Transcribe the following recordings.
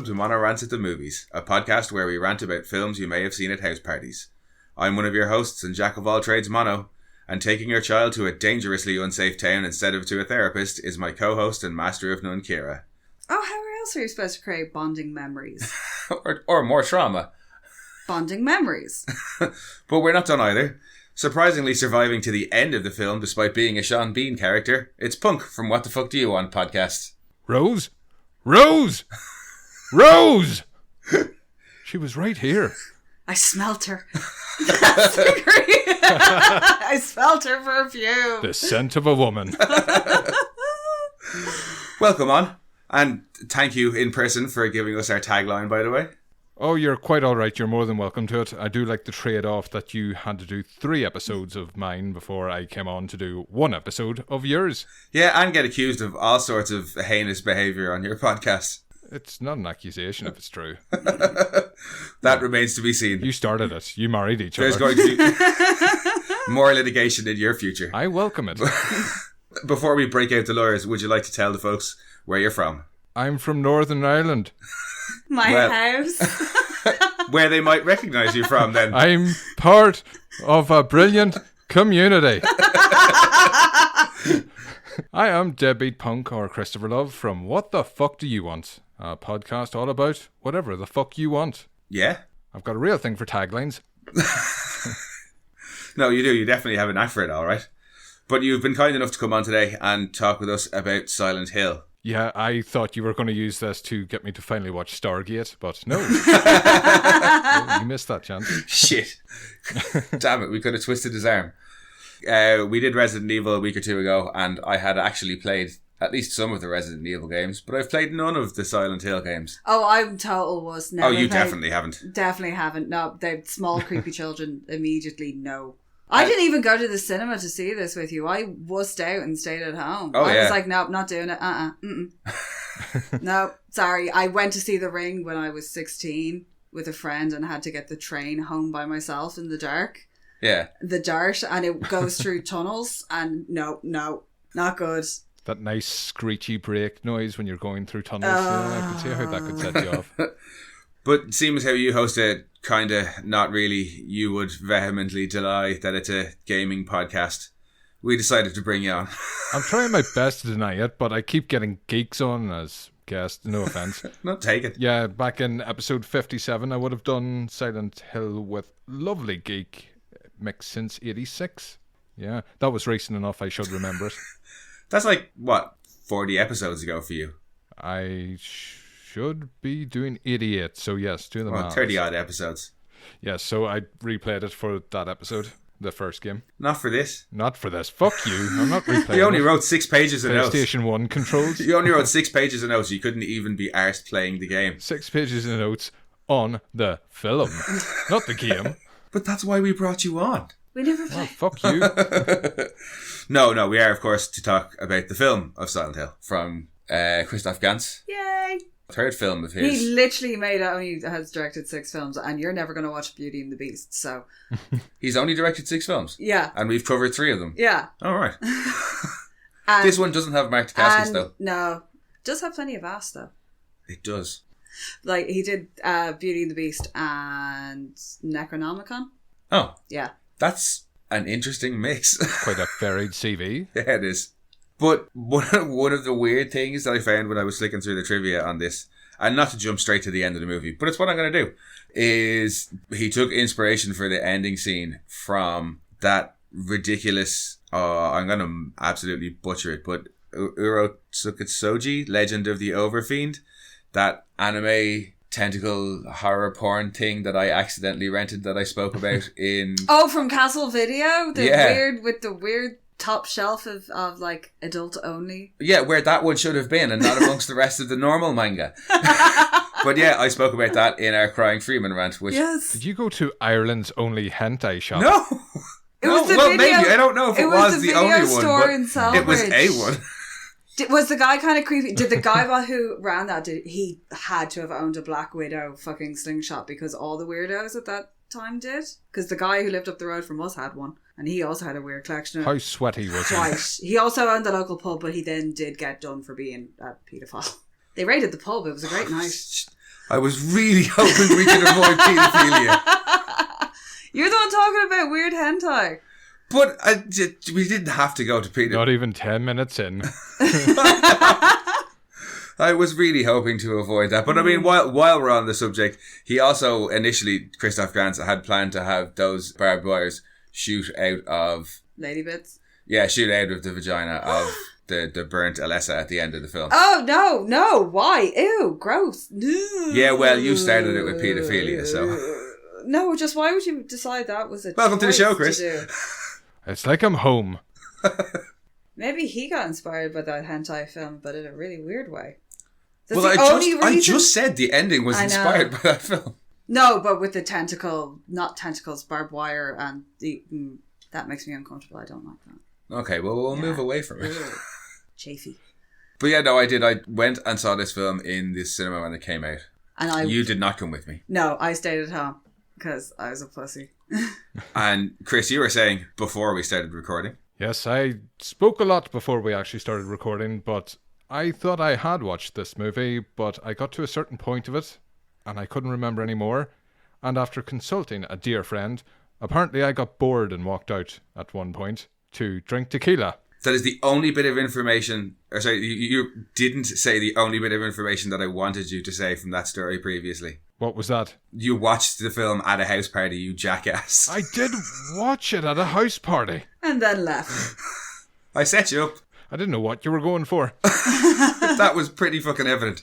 to Mono Rants at the Movies, a podcast where we rant about films you may have seen at house parties. I'm one of your hosts and jack of all trades, Mono, and taking your child to a dangerously unsafe town instead of to a therapist is my co-host and master of none, Kira. Oh, how else are you supposed to create bonding memories? or more trauma. Bonding memories. But we're not done either. Surprisingly surviving to the end of the film despite being a Sean Bean character, it's Punk from What the Fuck Do You Want podcast. Rose? Rose! Rose! She was right here. I smelt her. That's great. I smelt her perfume. The scent of a woman. Welcome on. And thank you in person for giving us our tagline, by the way. Oh, you're quite alright. You're more than welcome to it. I do like the trade-off that you had to do 3 episodes of mine before I came on to do 1 episode of yours. Yeah, and get accused of all sorts of heinous behaviour on your podcast. It's not an accusation if it's true. That remains to be seen. You started it. You married each There's other. going to be more litigation in your future. I welcome it. Before we break out the lawyers, would you like to tell the folks where you're from? I'm from Northern Ireland. My house. Where they might recognise you from then. I'm part of a brilliant community. I am DeadBeat Punk or Christopher Love from What the Fuck Do You Want? A podcast all about whatever the fuck you want. Yeah? I've got a real thing for taglines. No, you do. You definitely have an knack for it, alright. But you've been kind enough to come on today and talk with us about Silent Hill. Yeah, I thought you were going to use this to get me to finally watch Stargate, but no. Oh, you missed that chance. Shit. Damn it, we could have twisted his arm. We did Resident Evil a week or two ago, and I had actually played at least some of the Resident Evil games, but I've played none of the Silent Hill games. Oh, I'm total wuss. Oh, you definitely haven't. Definitely haven't. No, the small creepy children immediately no. I didn't even go to the cinema to see this with you. I wussed out and stayed at home. Oh, I was like, nope, not doing it. No, sorry. I went to see The Ring when I was 16 with a friend and had to get the train home by myself in the dark. Yeah. The dirt, and it goes through tunnels, and no, not good. That nice screechy brake noise when you're going through tunnels. Yeah, I could see how that could set you off. But seems how you host it, kind of not really, you would vehemently deny that it's a gaming podcast. We decided to bring you on. I'm trying my best to deny it, but I keep getting geeks on as guests. No offense. No, take it. Yeah, back in episode 57, I would have done Silent Hill with lovely geek mix since 86. Yeah, that was recent enough. I should remember it. That's like, what, 40 episodes ago for you? I should be doing 88, so yes, do the math. 30 odd episodes. Yes, so I replayed it for that episode, the first game. Not for this. Not for this. Fuck you. I'm not replaying You only it. wrote 6 pages of notes. PlayStation 1 controls. You only wrote 6 pages of notes. You couldn't even be arsed playing the game. 6 pages of notes on the film, not the game. But that's why we brought you on. We never Oh, played. fuck you. No, we are, of course, to talk about the film of Silent Hill from Christophe Ganz. Yay! Third film of his. He literally has directed 6 films, and you're never going to watch Beauty and the Beast, so... He's only directed 6 films. Yeah. And we've covered 3 of them. Yeah. All right. And, This one doesn't have Mark Dacascos, though. No. Does have plenty of ass, though. It does. Like, he did Beauty and the Beast and Necronomicon. Oh. Yeah. That's an interesting mix. Quite a varied CV. Yeah, it is. But one of the weird things that I found when I was flicking through the trivia on this, and not to jump straight to the end of the movie, but it's what I'm going to do, is he took inspiration for the ending scene from that ridiculous, I'm going to absolutely butcher it, but Urotsukisoji, Legend of the Overfiend, that anime tentacle horror porn thing that I accidentally rented that I spoke about in... Oh, from Castle Video? Yeah. With the weird top shelf of like adult only. Yeah, where that one should have been and not amongst the rest of the normal manga. But yeah, I spoke about that in our Crying Freeman rant. Which Yes. Did you go to Ireland's only hentai shop? No! It was the well, video, maybe. I don't know if it was the only one, store but in it was Selbridge. a one. Was the guy kind of creepy? Did the guy who ran that, he had to have owned a Black Widow fucking slingshot because all the weirdos at that time did? Because the guy who lived up the road from us had one. And he also had a weird collection of... How sweaty was he? Right. He also owned the local pub, but he then did get done for being a paedophile. They raided the pub. It was a great night. I was really hoping we could avoid paedophilia. You're the one talking about weird hentai. But we didn't have to go to paedophilia. Not even 10 minutes in. I was really hoping to avoid that. But I mean, while we're on the subject, he also initially, Christophe Ganz, had planned to have those barbed wires shoot out of... Lady bits? Yeah, shoot out of the vagina of the burnt Alessa at the end of the film. Oh, no, why? Ew, gross. No. Yeah, well, you started it with paedophilia, so... No, just why would you decide that was a Welcome to the show, choice Chris. to do? It's like I'm home. Maybe he got inspired by that hentai film, but in a really weird way. That's Well, the only I reason... just said the ending was inspired by that film. No, but with the not tentacles, barbed wire, and the... that makes me uncomfortable. I don't like that. Okay, well, we'll move away from it. Chafy. But yeah, no, I did. I went and saw this film in the cinema when it came out. And You did not come with me. No, I stayed at home because I was a pussy. And Chris, you were saying before we started recording. Yes, I spoke a lot before we actually started recording, but I thought I had watched this movie, but I got to a certain point of it, and I couldn't remember anymore. And after consulting a dear friend, apparently I got bored and walked out at one point to drink tequila. That is the only bit of information, or sorry, you didn't say the only bit of information that I wanted you to say from that story previously. What was that? You watched the film at a house party, you jackass. I did watch it at a house party. And then left. I set you up. I didn't know what you were going for. That was pretty fucking evident.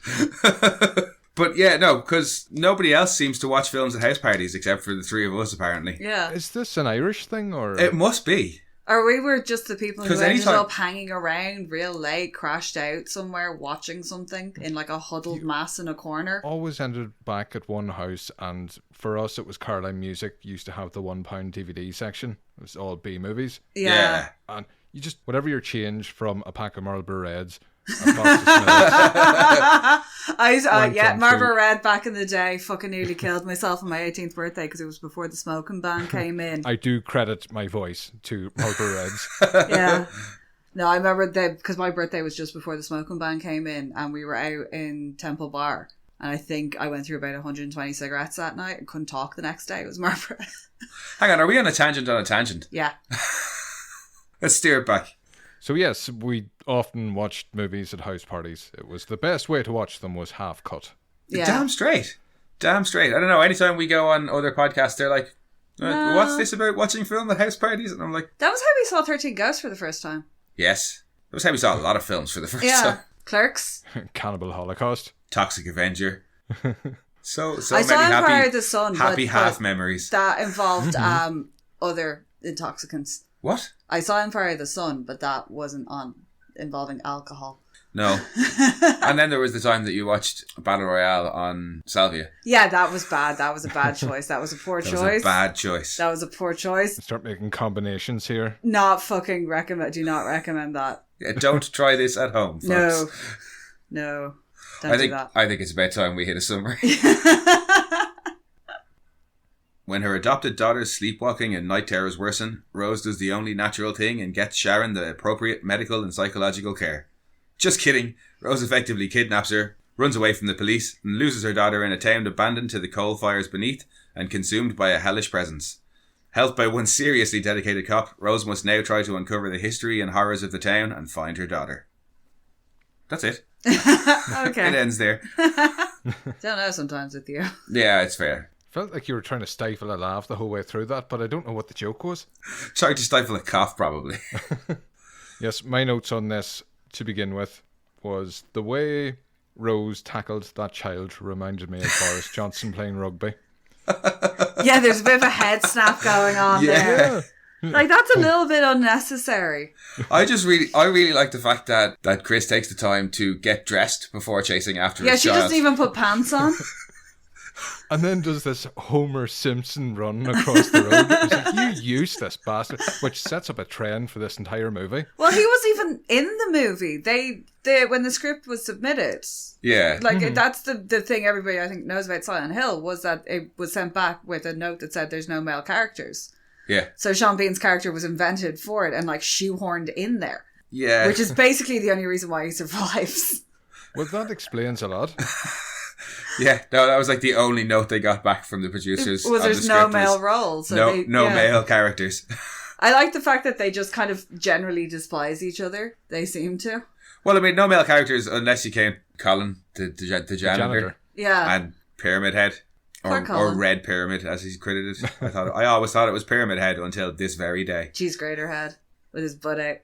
But yeah, no, because nobody else seems to watch films at house parties except for the three of us, apparently. Yeah. Is this an Irish thing, or...? It must be. Or we were just the people who 'Cause ended anytime- up hanging around real late, crashed out somewhere, watching something in like a huddled mass in a corner. Always ended back at one house, and for us it was Caroline Music used to have the £1 DVD section. It was all B movies. Yeah. And you just, whatever your change from a pack of Marlboro Reds, a box of Smiths, Marlboro Red back in the day fucking nearly killed myself on my 18th birthday because it was before the smoking ban came in. I do credit my voice to Marlboro Reds. Yeah. No, I remember because my birthday was just before the smoking ban came in, and we were out in Temple Bar, and I think I went through about 120 cigarettes that night and couldn't talk the next day. It was Marlboro. Hang on, are we on a tangent on a tangent? Yeah. Let's steer it back. So yes, we often watched movies at house parties. It was the best way to watch them was half cut. Yeah. Damn straight. I don't know, anytime we go on other podcasts, they're like, what's this about watching film at house parties? And I'm like... That was how we saw 13 Ghosts for the first time. Yes. That was how we saw a lot of films for the first time. Clerks. Cannibal Holocaust. Toxic Avenger. So I many saw Empire happy, of the Sun, happy but half memories. that involved other intoxicants. What? I saw Empire of the Sun, but that wasn't involving alcohol. No. And then there was the time that you watched Battle Royale on Salvia. Yeah, that was bad. That was a bad choice. That was a poor choice. That was a bad choice. That was a poor choice. Start making combinations here. Not fucking recommend. Do not recommend that. Yeah, don't try this at home, folks. No. Don't do that. I think it's about time we hit a summary. When her adopted daughter's sleepwalking and night terrors worsen, Rose does the only natural thing and gets Sharon the appropriate medical and psychological care. Just kidding. Rose effectively kidnaps her, runs away from the police, and loses her daughter in a town abandoned to the coal fires beneath and consumed by a hellish presence. Helped by one seriously dedicated cop, Rose must now try to uncover the history and horrors of the town and find her daughter. That's it. Okay. It ends there. Don't know sometimes with you. Yeah, it's fair. Felt like you were trying to stifle a laugh the whole way through that, but I don't know what the joke was. Trying to stifle a cough, probably. Yes, my notes on this, to begin with, was the way Rose tackled that child reminded me of Boris Johnson playing rugby. Yeah, there's a bit of a head snap going on there. Yeah. Like, that's a little bit unnecessary. I really like the fact that Chris takes the time to get dressed before chasing after his She child. doesn't even put pants on. And then does this Homer Simpson run across the road. It's like, you useless bastard, which sets up a trend for this entire movie. Well, he was even in the movie. They when the script was submitted. Yeah. Like, that's the thing everybody, I think, knows about Silent Hill, was that it was sent back with a note that said there's no male characters. Yeah. So Sean Bean's character was invented for it and, like, shoehorned in there. Yeah. Which is basically the only reason why he survives. Well, that explains a lot. Yeah, no, that was like the only note they got back from the producers. Was there's no male roles. So no male characters. I like the fact that they just kind of generally despise each other. They seem to. Well, I mean, no male characters unless you count Colin, the janitor. Yeah. And Pyramid Head. Or Red Pyramid, as he's credited. I always thought it was Pyramid Head until this very day. Cheese grater head with his butt out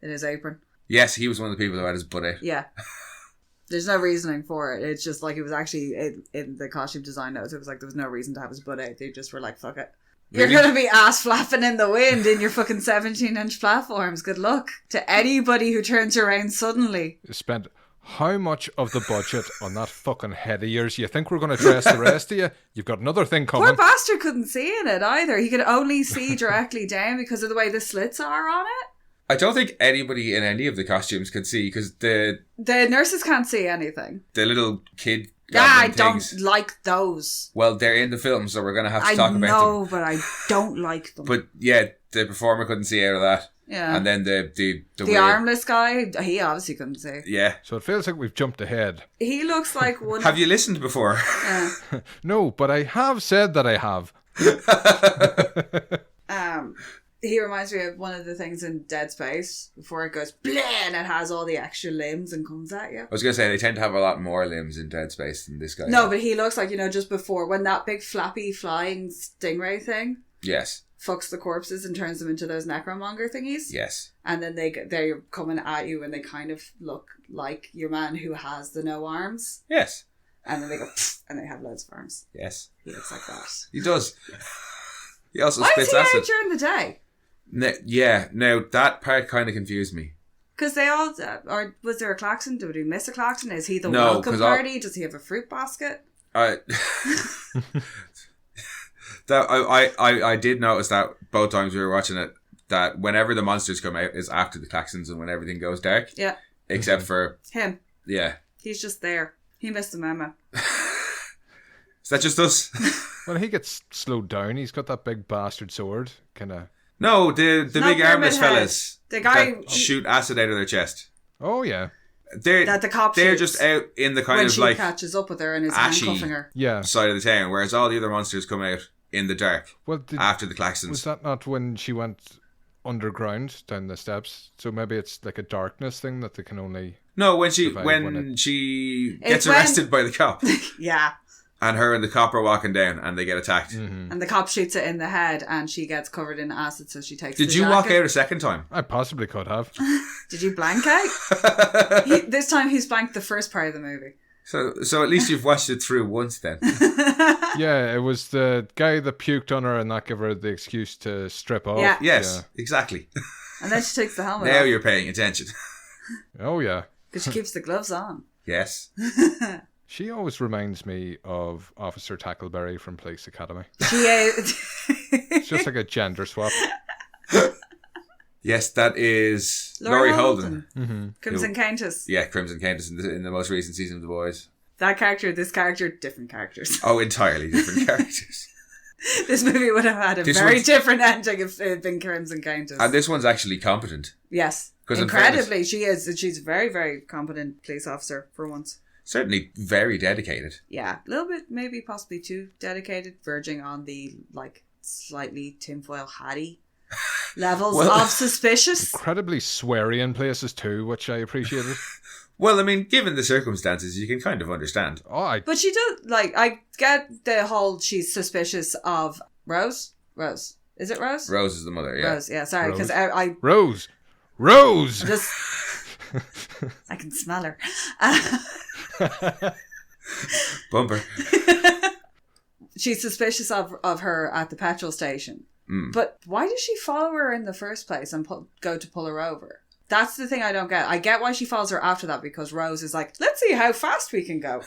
in his apron. Yes, he was one of the people who had his butt out. Yeah. There's no reasoning for it. It's just like it was actually in the costume design notes. It was like there was no reason to have his butt out. They just were like, fuck it. You're Really? going to be ass flapping in the wind in your fucking 17-inch platforms. Good luck to anybody who turns you around suddenly. Spent how much of the budget on that fucking head of yours? You think we're going to dress the rest of you? You've got another thing coming. Poor bastard couldn't see in it either. He could only see directly down because of the way the slits are on it. I don't think anybody in any of the costumes could see because the nurses can't see anything. The little kid. I things, don't like those. Well, they're in the film, so we're going to have to talk about them. I know, but I don't like them. But yeah, the performer couldn't see out of that. Yeah. And then the weird, armless guy, he obviously couldn't see. Yeah. So it feels like we've jumped ahead. He looks like one. Have you listened before? No, but I have said that I have. He reminds me of one of the things in Dead Space before it goes bleh and it has all the extra limbs and comes at you. I was going to say they tend to have a lot more limbs in Dead Space than this guy. No, but he looks like, just before when that big flappy flying stingray thing. Yes. Fucks the corpses and turns them into those necromonger thingies. Yes. And then they're coming at you and they kind of look like your man who has the no arms. Yes. And then they go and they have loads of arms. Yes. He looks like that. He does. He also Why spits is he acid. out during the day? Now that part kind of confused me. Because they all, or was there a klaxon? Did we miss a klaxon? Is he the No, welcome party? Does he have a fruit basket? I did notice that both times we were watching it, that whenever the monsters come out is after the klaxons and when everything goes dark. Yeah. Except for him. Yeah. He's just there. He missed the memo. Is that just us? Well, he gets slowed down. He's got that big bastard sword, kind of. No, the big armless fellas. The guy that shoot acid out of their chest. Oh yeah. They're shoots just out in the kind when of she like catches up with her and is ashy handcuffing her. Yeah. Side of the town, whereas all the other monsters come out in the dark. Well, after the klaxons. Was that not when she went underground down the steps? So maybe it's like a darkness thing that they can only. No, when she gets arrested by the cop. Yeah. And her and the cop are walking down and they get attacked. Mm-hmm. And the cop shoots it in the head and she gets covered in acid, so she takes Did you walk out a second time? I possibly could have. Did you blank out? This time he's blanked the first part of the movie. So at least you've watched it through once then. Yeah, it was the guy that puked on her and that gave her the excuse to strip off. Yeah. Yes, exactly. And then she takes the helmet Now off. you're paying attention. Oh yeah. Because she keeps the gloves on. Yes. She always reminds me of Officer Tackleberry from Police Academy. It's just like a gender swap. Yes, that is Laurie Holden. Mm-hmm. Crimson Countess. Yeah, Crimson Countess in the most recent season of The Boys. That character, this character, different characters. Oh, entirely different characters. This movie would have had a very different ending if it had been Crimson Countess. And this one's actually competent. Yes. Incredibly, she is. She's a very, very competent police officer for once. Certainly very dedicated. Yeah. A little bit, maybe possibly too dedicated, verging on the, slightly tinfoil hatty levels of suspicious. Incredibly sweary in places too, which I appreciated. Well, I mean, given the circumstances, you can kind of understand. But she does, I get the whole she's suspicious of Rose. Is it Rose? Rose is the mother, yeah. Rose, yeah, sorry, because Rose! I can smell her. Bumper. She's suspicious of her at the petrol station. Mm. But why does she follow her in the first place and go to pull her over? That's the thing I don't get. I get why she follows her after that, because Rose is like, let's see how fast we can go.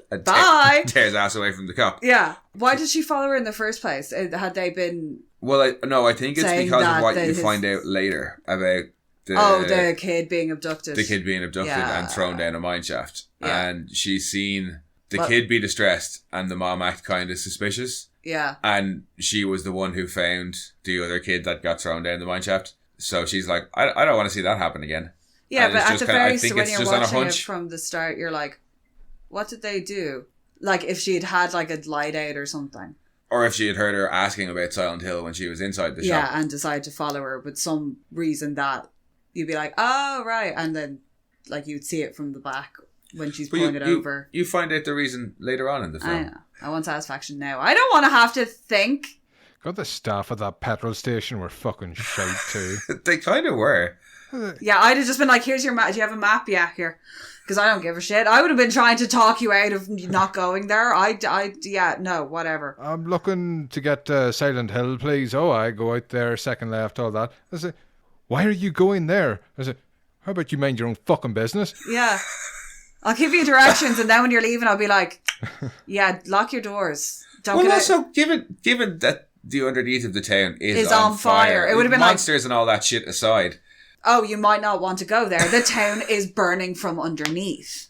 Bye! Tears ass away from the cop. Yeah. Why did she follow her in the first place? Had they been... Well, I think it's because of what you find out later about the kid being abducted. The kid being abducted and thrown down a mine shaft. Yeah. And she's seen the kid be distressed and the mom act kind of suspicious. Yeah. And she was the one who found the other kid that got thrown down the mine shaft. So she's like, I don't want to see that happen again. Yeah, and but at the very start, when you're watching it from the start, you're like, what did they do? Like if she had had like a lie date or something. Or if she had heard her asking about Silent Hill when she was inside the Yeah, shop. and decided to follow her with some reason that you'd be like, oh, right. And then like you'd see it from the back when she's pulling it over. You find out the reason later on in the film. I know. I want satisfaction now. I don't want to have to think. God, the staff at that petrol station were fucking shite too. They kind of were. Yeah, I'd have just been like, here's your map. Do you have a map? Yeah, here. Because I don't give a shit. I would have been trying to talk you out of not going there. Yeah, no, whatever. I'm looking to get Silent Hill, please. Oh, I go out there, second left, all that. I say, why are you going there? I say, how about you mind your own fucking business? Yeah. I'll give you directions, and then when you're leaving, I'll be like, yeah, lock your doors. Don't Well, get also, out. given that the underneath of the town is on fire. It would have been monsters and all that shit aside. Oh, you might not want to go there. The town is burning from underneath.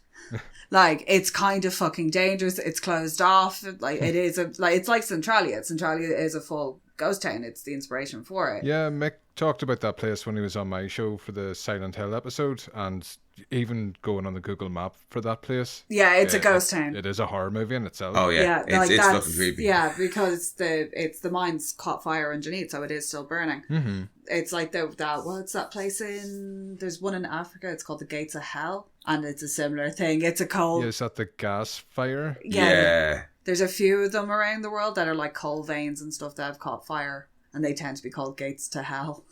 Like, it's kind of fucking dangerous. It's closed off. Like, it is it's like Centralia. Centralia is a full ghost town. It's the inspiration for it. Yeah, Mick talked about that place when he was on my show for the Silent Hill episode, and even going on the Google map for that place. Yeah, it's a ghost town. It is a horror movie in itself. Oh yeah, like it's that's, looking creepy. Yeah, because the mine's caught fire underneath, so it is still burning. Mm-hmm. It's like what's that place in? There's one in Africa. It's called the Gates of Hell, and it's a similar thing. It's a coal. Yeah, is that the gas fire? Yeah. There's a few of them around the world that are like coal veins and stuff that have caught fire, and they tend to be called gates to hell.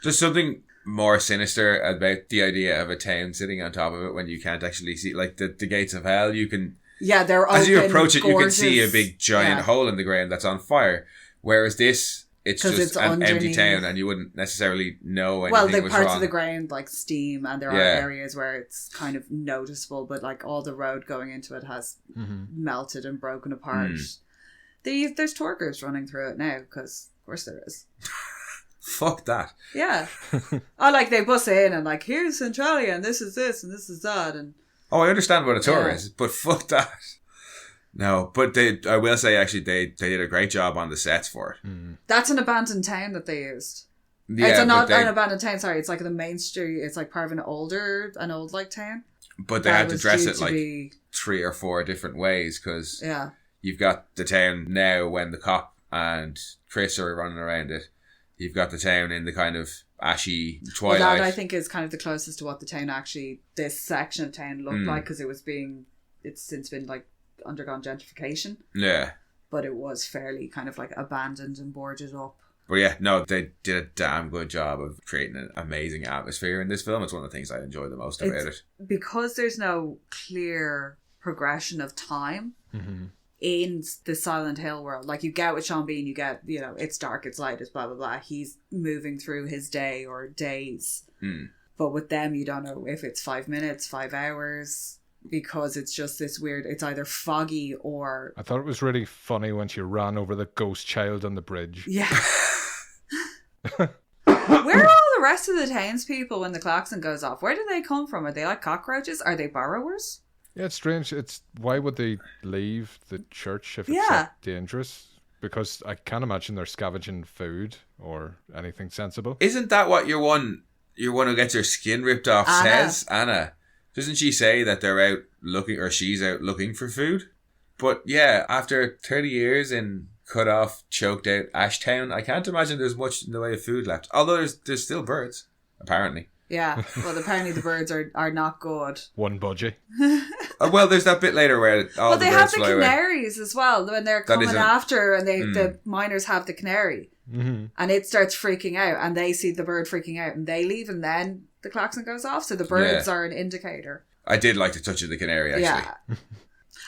There's something more sinister about the idea of a town sitting on top of it when you can't actually see, like the gates of hell. You can, they're open, as you approach it, gorgeous. you can see a big giant hole in the ground that's on fire. Whereas this, it's just it's an empty underneath. town, and you wouldn't necessarily know anything Well, the was parts wrong. of the ground like steam, and there are areas where it's kind of noticeable, but like all the road going into it has melted and broken apart. There's tour groups running through it now, because of course there is. Fuck that. Yeah. Like they bus in and like, here's Centralia and this is this and this is that. And Oh, I understand what a tour is, but fuck that. No, but I will say actually they did a great job on the sets for it. that's an abandoned town that they used. Yeah, It's but not they, an abandoned town, sorry. It's like the main street. It's like part of an old like town. but they that had to was dress due it to like be- 3 or 4 different ways because Yeah. you've got the town now when the cop and Chris are running around it. You've got the town in the kind of ashy twilight. Well, that I think is kind of the closest to what the town actually, this section of town looked like, because it's since been like undergone gentrification, Yeah. but it was fairly kind of like abandoned and boarded up. But yeah, no, they did a damn good job of creating an amazing atmosphere in this film. It's one of the things I enjoy the most about it. Because there's no clear progression of time in the Silent Hill world. Like you get with Sean Bean, you get, it's dark, it's light, it's blah, blah, blah. He's moving through his day or days. But with them, you don't know if it's 5 minutes, 5 hours, because it's just this weird, it's either foggy or... I thought it was really funny when she ran over the ghost child on the bridge. Yeah. Where are all the rest of the townspeople when the klaxon goes off? Where do they come from? Are they like cockroaches? Are they borrowers? Yeah, it's strange. Why would they leave the church if it's so dangerous? Because I can't imagine they're scavenging food or anything sensible. Isn't that what your one who gets her skin ripped off says? Anna. Doesn't she say that they're out looking, or she's out looking for food? But yeah, after 30 years in cut off, choked out Ashtown, I can't imagine there's much in the way of food left. Although there's still birds, apparently. Yeah, well, apparently the birds are not good. One budgie. Well, there's that bit later where all the they birds have the fly away. canaries as well when they're coming after, and the miners have the canary, and it starts freaking out, and they see the bird freaking out, and they leave, and then the klaxon goes off. So the birds are an indicator. I did like the touch of the canary, actually. Yeah,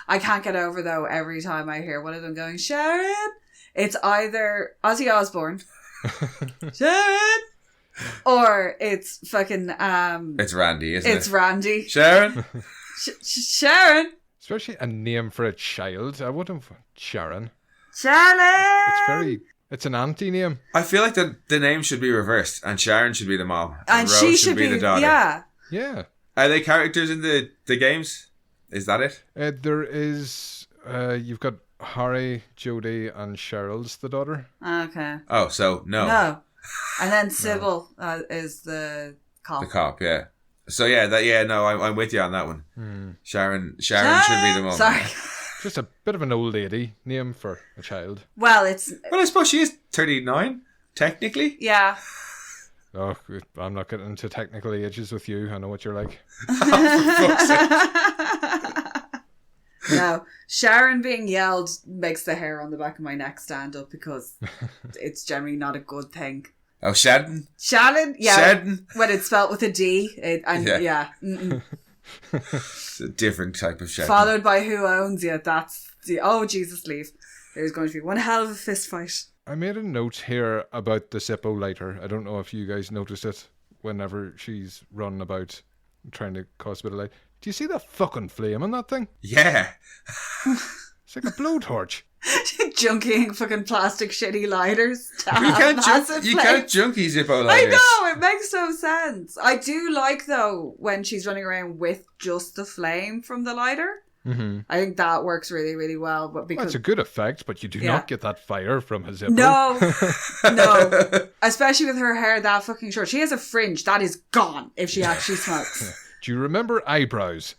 I can't get over though. Every time I hear one of them going, Sharon, it's either Ozzy Osbourne, Sharon. Or it's fucking it's Randy, isn't it? It's Randy. Sharon? Sharon. Especially a name for a child. I wouldn't Sharon. Sharon. It's an auntie name. I feel like the name should be reversed, and Sharon should be the mom. And Rose she should be the daughter. Yeah. Yeah. Are they characters in the games? Is that it? There is you've got Harry, Jodie, and Cheryl's the daughter. Okay. Oh, so no. No. And then Sybil is the cop. The cop, yeah. So yeah, I'm with you on that one. Sharon should be the mom. Sorry. Just a bit of an old lady name for a child. Well, it's... Well, I suppose she is 39, technically. Yeah. Oh, I'm not getting into technical ages with you. I know what you're like. No, Sharon being yelled makes the hair on the back of my neck stand up because it's generally not a good thing. Oh, Shadden? Shannon? Yeah. Shadden? When it's spelt with a D. Yeah. It's a different type of Shadden. Followed by who owns you. That's the... Oh, Jesus, leave. There's going to be one hell of a fist fight. I made a note here about the Zippo lighter. I don't know if you guys noticed it whenever she's running about trying to cause a bit of light. Do you see that fucking flame on that thing? Yeah. It's like a blowtorch. Junking fucking plastic shitty lighters. You can't junkie Zippo lighters. I know, it makes no sense. I do like, though, when she's running around with just the flame from the lighter. Mm-hmm. I think that works really, really well. But because That's a good effect, but you do not get that fire from a Zippo. No. Especially with her hair that fucking short. She has a fringe. That is gone if she actually smokes. Do you remember eyebrows?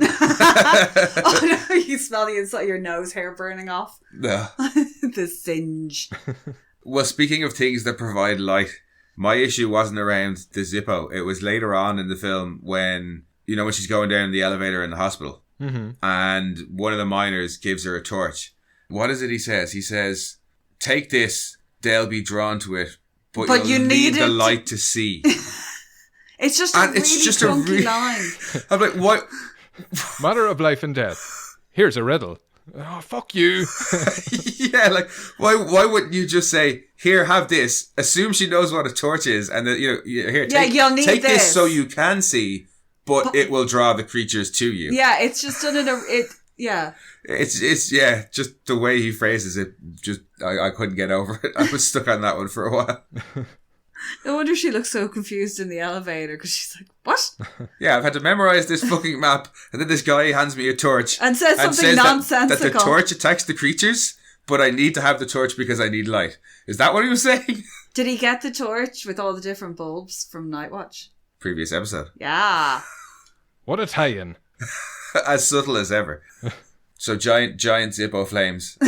Oh no, you smell the inside of your nose hair burning off. No. The singe. Well, speaking of things that provide light, my issue wasn't around the Zippo. It was later on in the film when she's going down the elevator in the hospital. Mm-hmm. And one of the miners gives her a torch. What is it he says? He says, take this, they'll be drawn to it, but you need the light to see. It's just a really line. I'm like, what? Matter of life and death. Here's a riddle. Oh, fuck you. Yeah, like, why wouldn't you just say, here, have this, assume she knows what a torch is, and then, here, you'll need take this so you can see, but it will draw the creatures to you. Yeah, it's just done in It's just the way he phrases it, just, I couldn't get over it. I was stuck on that one for a while. No wonder she looks so confused in the elevator, because she's like, what? Yeah, I've had to memorize this fucking map, and then this guy hands me a torch. And says something nonsensical. That the torch attacks the creatures, but I need to have the torch because I need light. Is that what he was saying? Did he get the torch with all the different bulbs from Night Watch? Previous episode. Yeah. What a tie-in. As subtle as ever. So giant Zippo flames.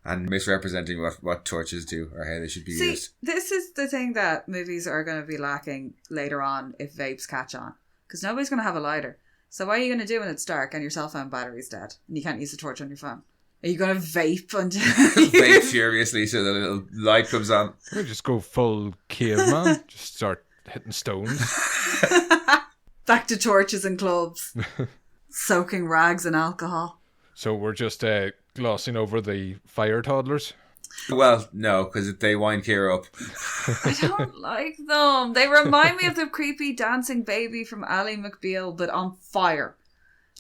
And misrepresenting what torches do or how they should be used. This is the thing that movies are going to be lacking later on if vapes catch on. Because nobody's going to have a lighter. So what are you going to do when it's dark and your cell phone battery's dead and you can't use the torch on your phone? Are you going to vape until... Vape furiously so the little light comes on. We just go full caveman. Just start hitting stones. Back to torches and clubs. Soaking rags in alcohol. So we're just glossing over the fire toddlers? Well, no, because they wind Kira up. I don't like them. They remind me of the creepy dancing baby from Ally McBeal, but on fire.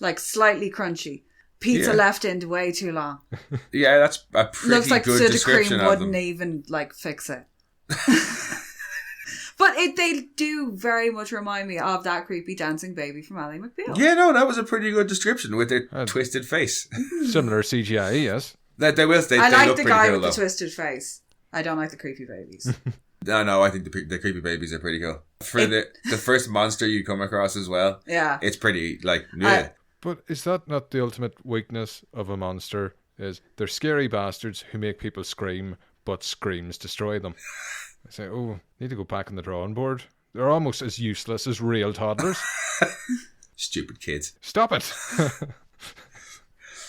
Like slightly crunchy. Pizza left in way too long. Yeah, that's a pretty looks like good description Sudocrem of them. wouldn't even fix it. But they do very much remind me of that creepy dancing baby from Ally McBeal. Yeah, no, that was a pretty good description with their twisted face. Similar CGI, yes. I like look the pretty guy cool, with the twisted face. I don't like the creepy babies. No, I think the creepy babies are pretty cool. For the first monster you come across as well, yeah, it's pretty, yeah. But is that not the ultimate weakness of a monster? Is they're scary bastards who make people scream, but screams destroy them. I say, need to go back on the drawing board. They're almost as useless as real toddlers. Stupid kids. Stop it.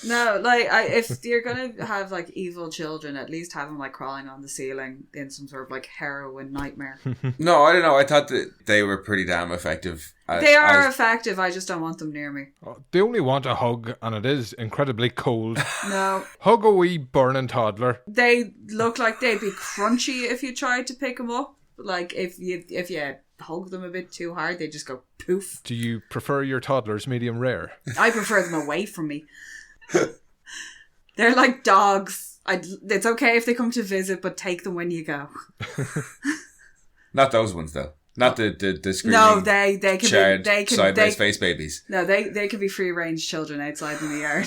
No, if you're going to have evil children, at least have them crawling on the ceiling in some sort of heroin nightmare. No, I don't know. I thought that they were pretty damn effective. They are effective. I just don't want them near me. They only want a hug, and it is incredibly cold. No. Hug a wee burning toddler. They look like they'd be crunchy if you tried to pick them up. If you hug them a bit too hard, they just go poof. Do you prefer your toddlers medium rare? I prefer them away from me. They're like dogs. It's okay if they come to visit, but take them when you go. Not those ones though. Not the screaming. No, they can charred, be sideways face babies. No, they can be free range children outside in the yard.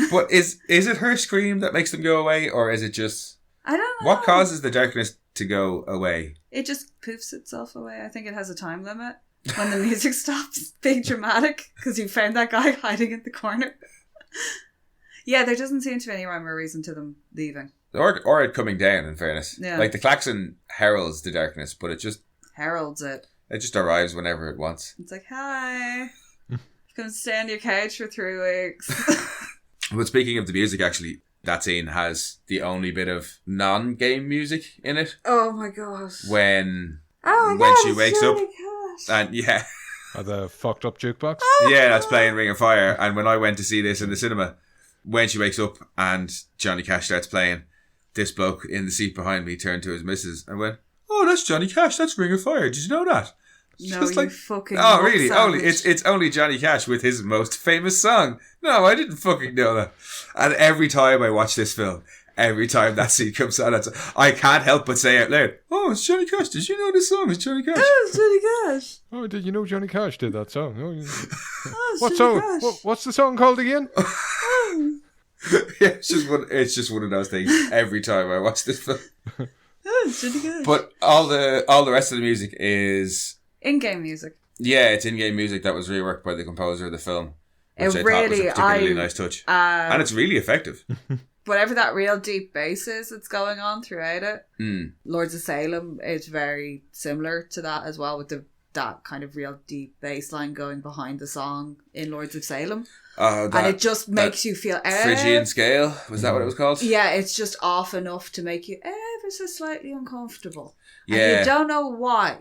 But is it her scream that makes them go away, or is it just? I don't know. What causes the darkness to go away? It just poofs itself away. I think it has a time limit when the music stops being dramatic because you found that guy hiding in the corner. Yeah, there doesn't seem to be any rhyme or reason to them leaving. Or it coming down, in fairness. Yeah. Like, the klaxon heralds the darkness, but it just Heralds it. arrives whenever it wants. It's like, hi. Come stay on your couch for 3 weeks. But speaking of the music, actually, that scene has the only bit of non-game music in it. Oh my gosh. When Oh she wakes up. And yeah. The fucked up jukebox. Yeah, that's playing Ring of Fire. And when I went to see this in the cinema, when she wakes up and Johnny Cash starts playing, this bloke in the seat behind me turned to his missus and went, "Oh, that's Johnny Cash. That's Ring of Fire. Did you know that?" No, you fucking oh, really? savage. It's only Johnny Cash with his most famous song. No, I didn't fucking know that. And every time I watch this film, every time that scene comes on, I can't help but say out loud, "Oh, it's Johnny Cash. Did you know this song is Johnny Cash?" Oh, it's Johnny Cash. Oh, did you know Johnny Cash did that song? Oh, yeah. Oh, it's What Johnny song? Cash. What's the song called again? Yeah, it's just one of those things every time I watch this film. Oh, it's Johnny Cash. But all the rest of the music is In-game music. yeah, it's in-game music that was reworked by the composer of the film, which It I thought was a really, particularly nice touch, and it's really effective. Whatever that real deep bass is that's going on throughout it. Mm. Lords of Salem is very similar to that as well, with that kind of real deep bass line going behind the song in Lords of Salem. Oh, And it just makes you feel Phrygian scale, was that what it was called? Yeah, it's just off enough to make you ever so slightly uncomfortable. Yeah. And you don't know why.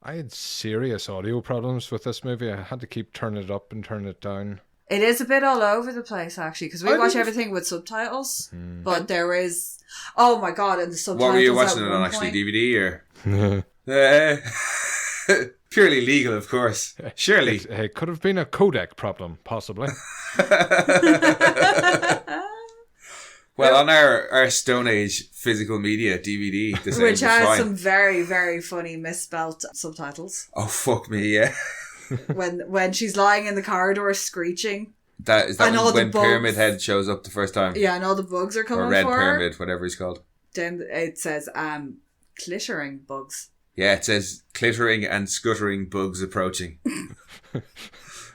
I had serious audio problems with this movie. I had to keep turning it up and turning it down. It is a bit all over the place, actually, because we I watch think- everything with subtitles, but there is... Oh my god, and the subtitles What were you at watching it on, one actually? point- DVD or? Purely legal, of course. Surely. It could have been a codec problem, possibly. Well, on our Stone Age physical media DVD, the sound Which was has fine. some very, very funny misspelt subtitles. Oh, fuck me, yeah. when she's lying in the corridor screeching. Is that And all the when bugs. Pyramid Head shows up the first time? Yeah, and all the bugs are coming Or Red for Pyramid, whatever he's called. her. Then it says, clittering bugs. Yeah, it says clittering and scuttering bugs approaching.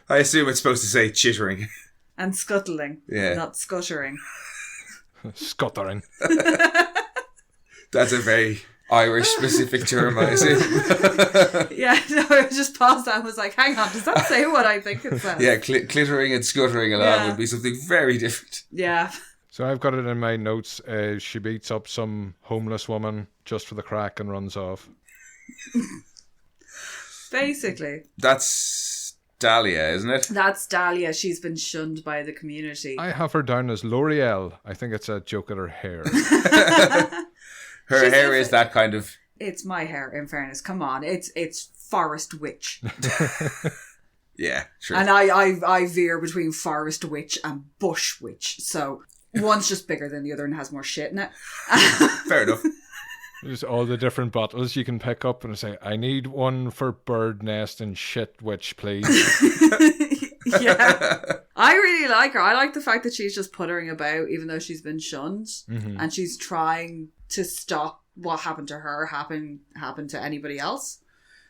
I assume it's supposed to say chittering. And scuttling. Yeah. Not scuttering. Scuttering. That's a very Irish specific term, I assume. Yeah, no, I just paused that and was like, hang on, does that say what I think it says? Yeah, clittering and scuttering along Yeah. would be something very different. Yeah. So I've got it in my notes. She beats up some homeless woman just for the crack and runs off. Basically. That's Dahlia, isn't it? That's Dahlia. She's been shunned by the community. I have her down as L'Oreal. I think it's a joke at her hair. Her She's hair a- is that kind of... It's my hair, in fairness. Come on. It's Forest Witch. Yeah, true. And I veer between Forest Witch and Bush Witch. So one's just bigger than the other and has more shit in it. Fair enough. There's all the different bottles you can pick up and say, I need one for bird nest and shit witch, please. Yeah. I really like her. I like the fact that she's just puttering about even though she's been shunned. Mm-hmm. And she's trying to stop what happened to her happen to anybody else.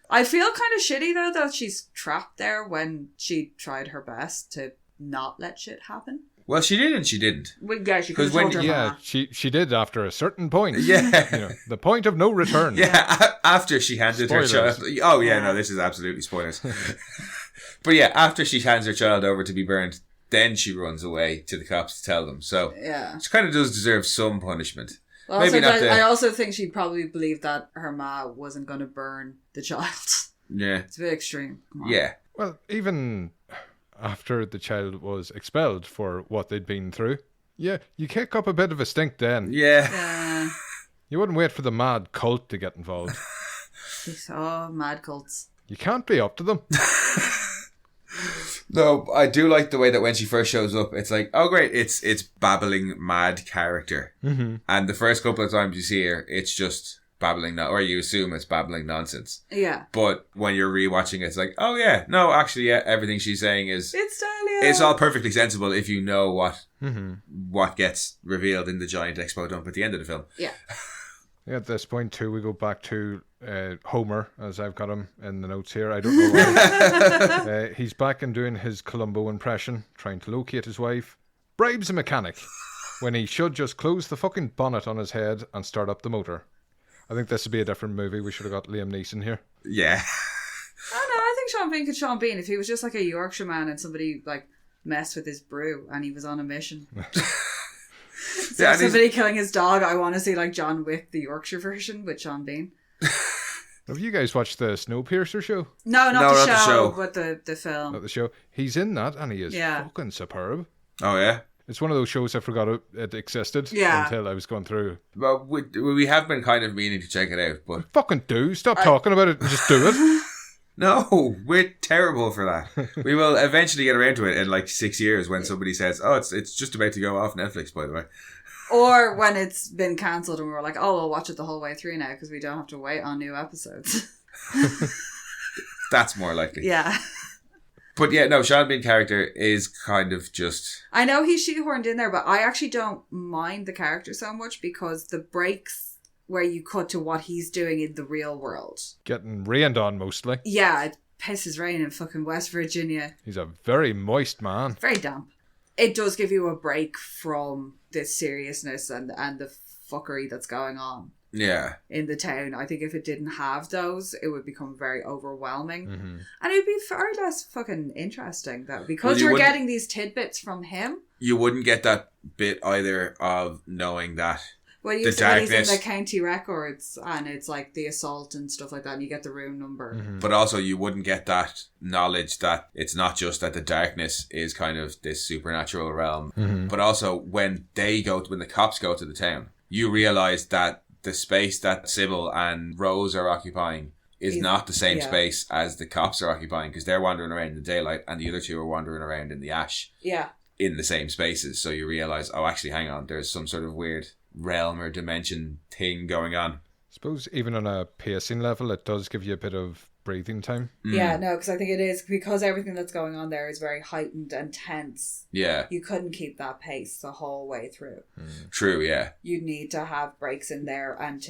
I feel kind of shitty though that she's trapped there when she tried her best to not let shit happen. Well, she did and she didn't. Well, yeah, she could have 'Cause when- told her Yeah, ma. she did after a certain point. Yeah. You know, the point of no return. Yeah, after she handed her Spoilers. child... Oh, yeah, no, this is absolutely spoilers. But yeah, after she hands her child over to be burned, then she runs away to the cops to tell them. So Yeah. she kind of does deserve some punishment. Also, Maybe not I also think she probably believed that her ma wasn't going to burn the child. Yeah. It's a bit extreme. Come on. Yeah. Well, even after the child was expelled for what they'd been through, yeah, you kick up a bit of a stink then. Yeah. Yeah. You wouldn't wait for the mad cult to get involved. Oh, mad cults. You can't be up to them. No, I do like the way that when she first shows up, it's like, oh great, it's babbling mad character. Mm-hmm. And the first couple of times you see her, it's just babbling, or you assume it's babbling nonsense. Yeah. But when you're rewatching it, it's like, oh yeah, no, actually, yeah, everything she's saying is... It's Dahlia. It's all perfectly sensible if you know Mm-hmm. what gets revealed in the giant expo dump at the end of the film. Yeah. Yeah, at this point too, we go back to Homer, as I've got him in the notes here. I don't know why. He's back and doing his Columbo impression, trying to locate his wife. bribes a mechanic when he should just close the fucking bonnet on his head and start up the motor. I think this would be a different movie. We should have got Liam Neeson here. Yeah. I think Sean Bean could Sean Bean if he was just like a Yorkshire man and somebody like messed with his brew and he was on a mission. So Yeah, somebody killing his dog, I want to see like John Wick, the Yorkshire version with Sean Bean. Have you guys watched the Snowpiercer show? No, not the show, but the film. Not the show. He's in that and he is fucking superb. Oh, yeah? It's one of those shows I forgot it existed until I was going through. Well, we have been kind of meaning to check it out, but... Fucking do. Stop talking about it and just do it. No, we're terrible for that. We will eventually get around to it in like 6 years when somebody says, oh, it's just about to go off Netflix, by the way. Or when it's been cancelled and we're like, oh, we'll watch it the whole way through now because we don't have to wait on new episodes. That's more likely. Yeah. But yeah, no, Sean Bean character is kind of just... I know he's shoehorned in there, but I actually don't mind the character so much because the breaks where you cut to what he's doing in the real world. Getting rained on mostly. Yeah, it pisses rain in fucking West Virginia. He's a very moist man. Very damp. It does give you a break from the seriousness and the fuckery that's going on. Yeah. In the town. I think if it didn't have those, it would become very overwhelming. Mm-hmm. And it would be far less fucking interesting, though. Because you're getting these tidbits from him. You wouldn't get that bit either of knowing that well, you see when he's in the county records and it's like the assault and stuff like that and you get the room number. Mm-hmm. But also you wouldn't get that knowledge that it's not just that the darkness is kind of this supernatural realm, but also when the cops go to the town, you realise that the space that Sybil and Rose are occupying is not the same space as the cops are occupying because they're wandering around in the daylight and the other two are wandering around in the ash. Yeah. In the same spaces. So you realise, oh, actually, hang on, there's some sort of weird realm or dimension thing going on. I suppose even on a pacing level, it does give you a bit of breathing time. Yeah, no, because I think it is because everything that's going on there is very heightened and tense. Yeah. You couldn't keep that pace the whole way through. True, yeah. You need to have breaks in there and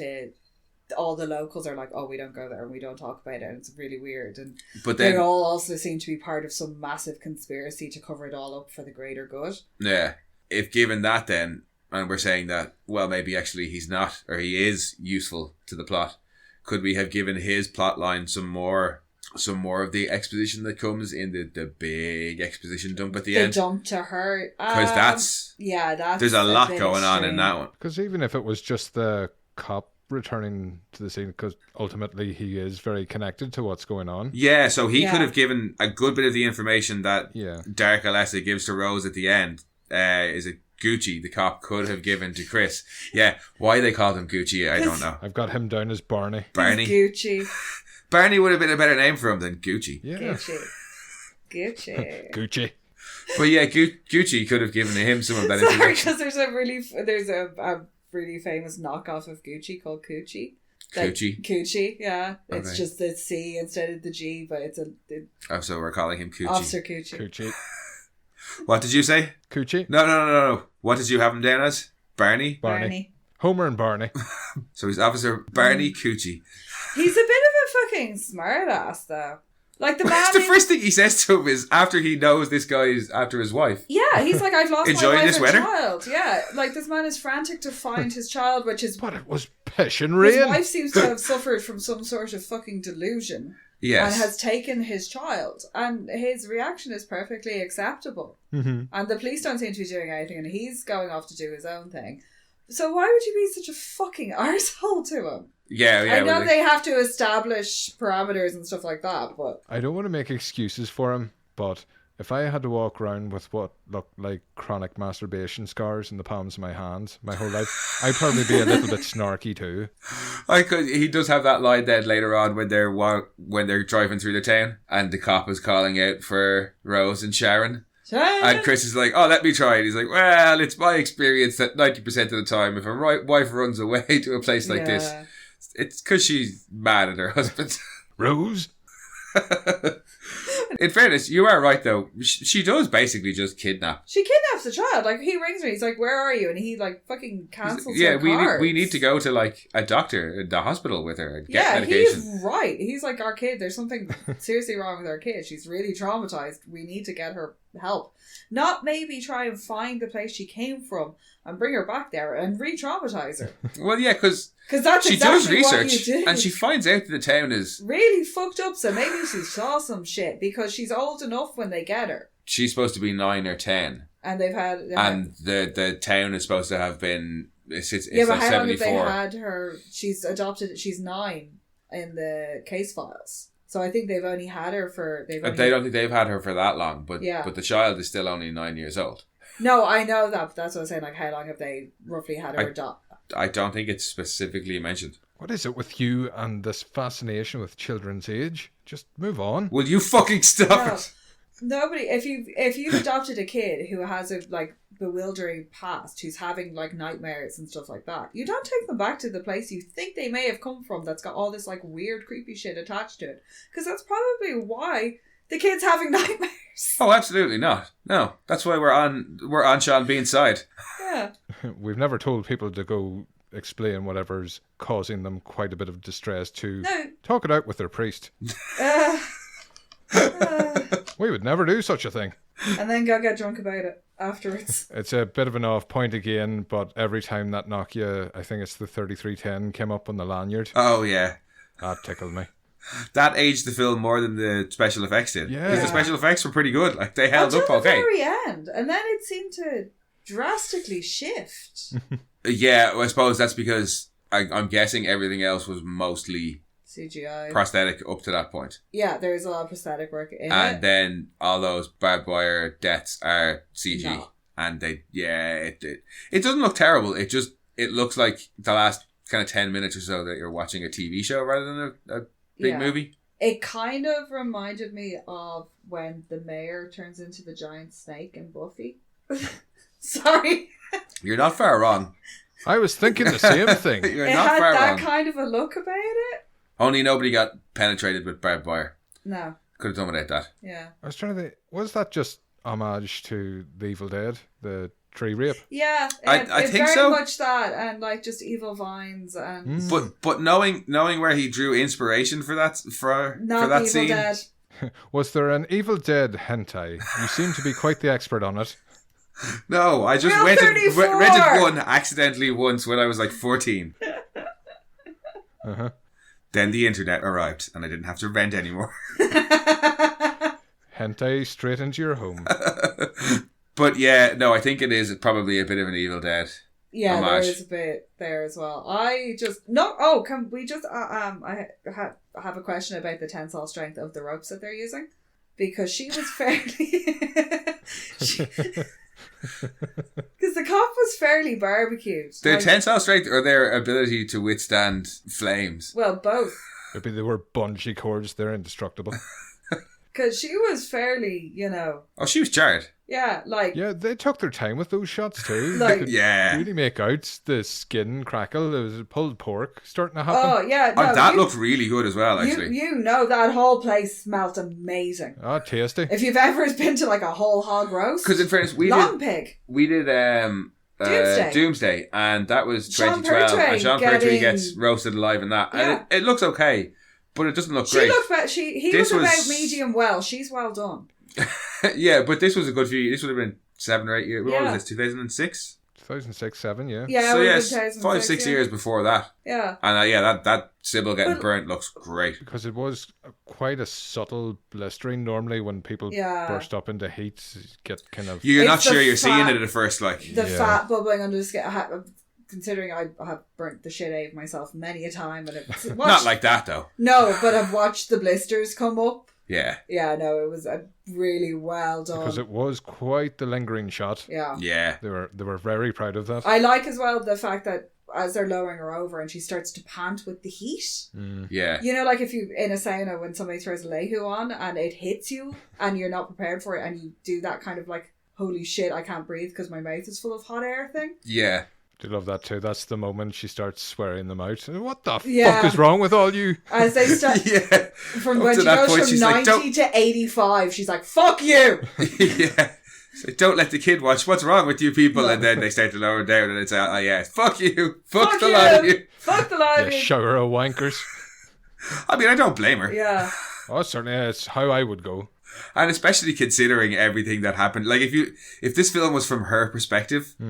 all the locals are like, oh, we don't go there and we don't talk about it and it's really weird. But they all also seem to be part of some massive conspiracy to cover it all up for the greater good. Yeah. If given that then, and we're saying that, well, maybe actually he's not, or he is useful to the plot, could we have given his plot line some more of the exposition that comes in the big exposition dump at the end? The dump to her. Because there's a lot going on in that one. Because even if it was just the cop returning to the scene, because ultimately he is very connected to what's going on. Yeah, so he could have given a good bit of the information that Dark Alessa gives to Rose at the end. Is it Gucci, the cop, could have given to Chris. Yeah, why they called him Gucci, I don't know. I've got him down as Barney. Barney. Gucci. Barney would have been a better name for him than Gucci. Yeah. Gucci. Gucci. But yeah, Gucci could have given him some of that information. Because there's a really famous knockoff of Gucci called Coochie. Coochie, yeah. It's just the C instead of the G, but it's so we're calling him Coochie. Officer Coochie. Coochie. What did you say? Coochie? No. What did you have him down as? Barney? Homer and Barney. So he's Officer Barney Coochie. He's a bit of a fucking smart ass, though. Like the man. The first thing he says to him is after he knows this guy is after his wife. Yeah, he's like, I've lost enjoying my wife this and weather? child. Yeah, like this man is frantic to find his child, which is. But it was pish and rain. His wife seems to have suffered from some sort of fucking delusion. Yes. And has taken his child. And his reaction is perfectly acceptable. Mm-hmm. And the police don't seem to be doing anything, and he's going off to do his own thing. So why would you be such a fucking arsehole to him? Yeah. I know they have to establish parameters and stuff like that, but... I don't want to make excuses for him, but if I had to walk around with what looked like chronic masturbation scars in the palms of my hands my whole life, I'd probably be a little bit snarky too. He does have that line then later on when they're driving through the town and the cop is calling out for Rose and Sharon. And Chris is like, oh, let me try it. He's like, well, it's my experience that 90% of the time if a wife runs away to a place like this, it's because she's mad at her husband. Rose? In fairness, you are right though. She does basically just kidnap. She kidnaps the child. Like, he rings me. He's like, "Where are you?" And he like fucking cancels. Yeah, her cards. we need to go to like a doctor at the hospital with her and get medication. He's right. He's like, "Our kid. There's something seriously wrong with our kid. She's really traumatized. We need to get her help. Not maybe try and find the place she came from and bring her back there and re-traumatize her." Well, yeah, because that's she exactly does research what you do. and she finds out that the town is really fucked up. So maybe she saw some shit because she's old enough when they get her. She's supposed to be 9 or 10, and they've had the town is supposed to have been. It's but like how 74. long have they had her? She's adopted. She's 9 in the case files. So I think they've only had her for... They don't think they've had her for that long, but yeah. But the child is still only 9 years old. No, I know that, but that's what I'm saying. Like, how long have they roughly had her adopt? I don't think it's specifically mentioned. What is it with you and this fascination with children's age? Just move on. Will you fucking stop it? Nobody... If you've adopted a kid who has a, like, bewildering past, who's having, like, nightmares and stuff like that, you don't take them back to the place you think they may have come from that's got all this, like, weird, creepy shit attached to it. Because that's probably why the kid's having nightmares. Oh, absolutely not. No, that's why we're on Sean Bean's side. Yeah. We've never told people to go explain whatever's causing them quite a bit of distress to talk it out with their priest. We would never do such a thing. And then go get drunk about it afterwards. It's a bit of an off point again, but every time that Nokia, I think it's the 3310, came up on the lanyard. Oh, yeah. That tickled me. That aged the film more than the special effects did. Yeah. Because the special effects were pretty good. Like, they held up okay. Until the very end. And then it seemed to drastically shift. Yeah, well, I suppose that's because I'm guessing everything else was mostly... CGI. Prosthetic up to that point. Yeah, there's a lot of prosthetic work in it. And then all those barbed wire deaths are CG. No. And it doesn't look terrible. It looks like the last kind of 10 minutes or so that you're watching a TV show rather than a big movie. It kind of reminded me of when the mayor turns into the giant snake in Buffy. Sorry. You're not far wrong. I was thinking the same thing. You're it not had far that wrong. kind of a look about it. Only nobody got penetrated with barbed wire. No. Could have done without that. Yeah. I was trying to think, was that just homage to The Evil Dead, the tree rape? Yeah, I think very so. much that, and like just evil vines and. But knowing where he drew inspiration for that Not for that Evil scene. Dead. Was there an Evil Dead hentai? You seem to be quite the expert on it. No, I just Rule rented 34. one accidentally once when I was like 14. Uh-huh. Then the internet arrived and I didn't have to rent anymore. Hentai straight into your home. But yeah, no, I think it is probably a bit of an Evil Dead. Yeah, homage. there is a bit there as well. Can we just I have a question about the tensile strength of the ropes that they're using, because she was fairly because the cop was fairly barbecued. Their tensile strength or their ability to withstand flames? Well, both. Maybe they were bungee cords. They're indestructible. Because she was fairly, Oh, she was jarred. yeah, like... Yeah, they took their time with those shots too. Like- They could Yeah. really make out the skin crackle. There was pulled pork starting to happen. Oh, yeah. No, That looked really good as well, actually. You know that whole place smelt amazing. Ah, tasty. If you've ever been to like a whole hog roast. Because in fairness, Long pig. we did Doomsday, and that was Sean 2012, Pertwee and Sean Pertwee getting- gets roasted alive in that, Yeah. and it looks okay, but it doesn't look She great. looked better. He This was about was- medium well. She's well done. Yeah, but this was a good few. This would have been 7 or 8 years. What Yeah. was this? 2006. 2006, 7, yeah. Yeah, So it yes, was 2006, 5-6 yeah. years before that, Yeah. and that Sybil getting But- burnt looks great. Because it was quite a subtle blistering. Normally when people Yeah. burst up into heat, get kind of... You're It's not the sure you're seeing fat- it at first, like. The Yeah. fat bubbling under the skin. Considering I have burnt the shit out of myself many a time, and I've watched, Not like that though. no, but I've watched the blisters come up. Yeah, Yeah, no, it was really well done. Because it was quite the lingering shot. Yeah. yeah. They were very proud of that. I like as well the fact that as they're lowering her over and she starts to pant with the heat. Yeah. You know, like if you in a sauna when somebody throws a lehu on and it hits you and you're not prepared for it and you do that kind of like, holy shit, I can't breathe because my mouth is full of hot air thing. Yeah. Do you love that too? That's the moment she starts swearing them out. What the Yeah. fuck is wrong with all you? As they start, Yeah. from Up when to she that goes point, from she's like, 90 to 85, she's like, fuck you! Yeah. So don't let the kid watch. What's wrong with you people? And then they start to lower down and it's oh yeah, fuck you. Fuck the lot of you. Fuck the lot of Yeah, you! shower of wankers. I mean, I don't blame her. Yeah. Oh, certainly, it's how I would go. And especially considering everything that happened. Like, if this film was from her perspective, Oh,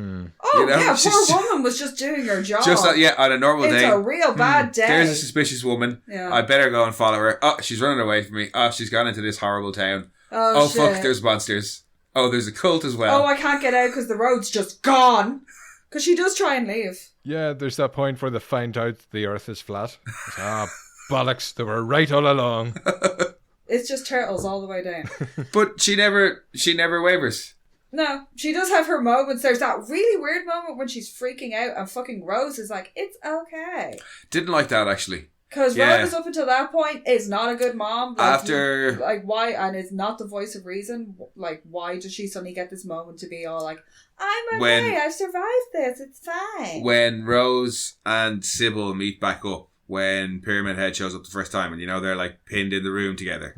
you know, yeah, she's poor woman was just doing her job. just on a normal it's day, a real bad day. there's a suspicious woman. Yeah. I better go and follow her. Oh, she's running away from me. Oh, she's gone into this horrible town. Oh, Fuck, shit. there's monsters. Oh, there's a cult as well. Oh, I can't get out because the road's just gone. Because she does try and leave. Yeah, there's that point where they find out the Earth is flat. Bollocks! They were right all along. It's just turtles all the way down. But she never wavers. No, she does have her moments. There's that really weird moment when she's freaking out and fucking Rose is like, it's okay. Didn't like that, actually. Because Yeah. Rose, up until that point, is not a good mom. Like, After- why, and it's not the voice of reason. Like, why does she suddenly get this moment to be all like, I'm okay, When- I've survived this, it's fine. When Rose and Sybil meet back up, when Pyramid Head shows up the first time, and they're like pinned in the room together,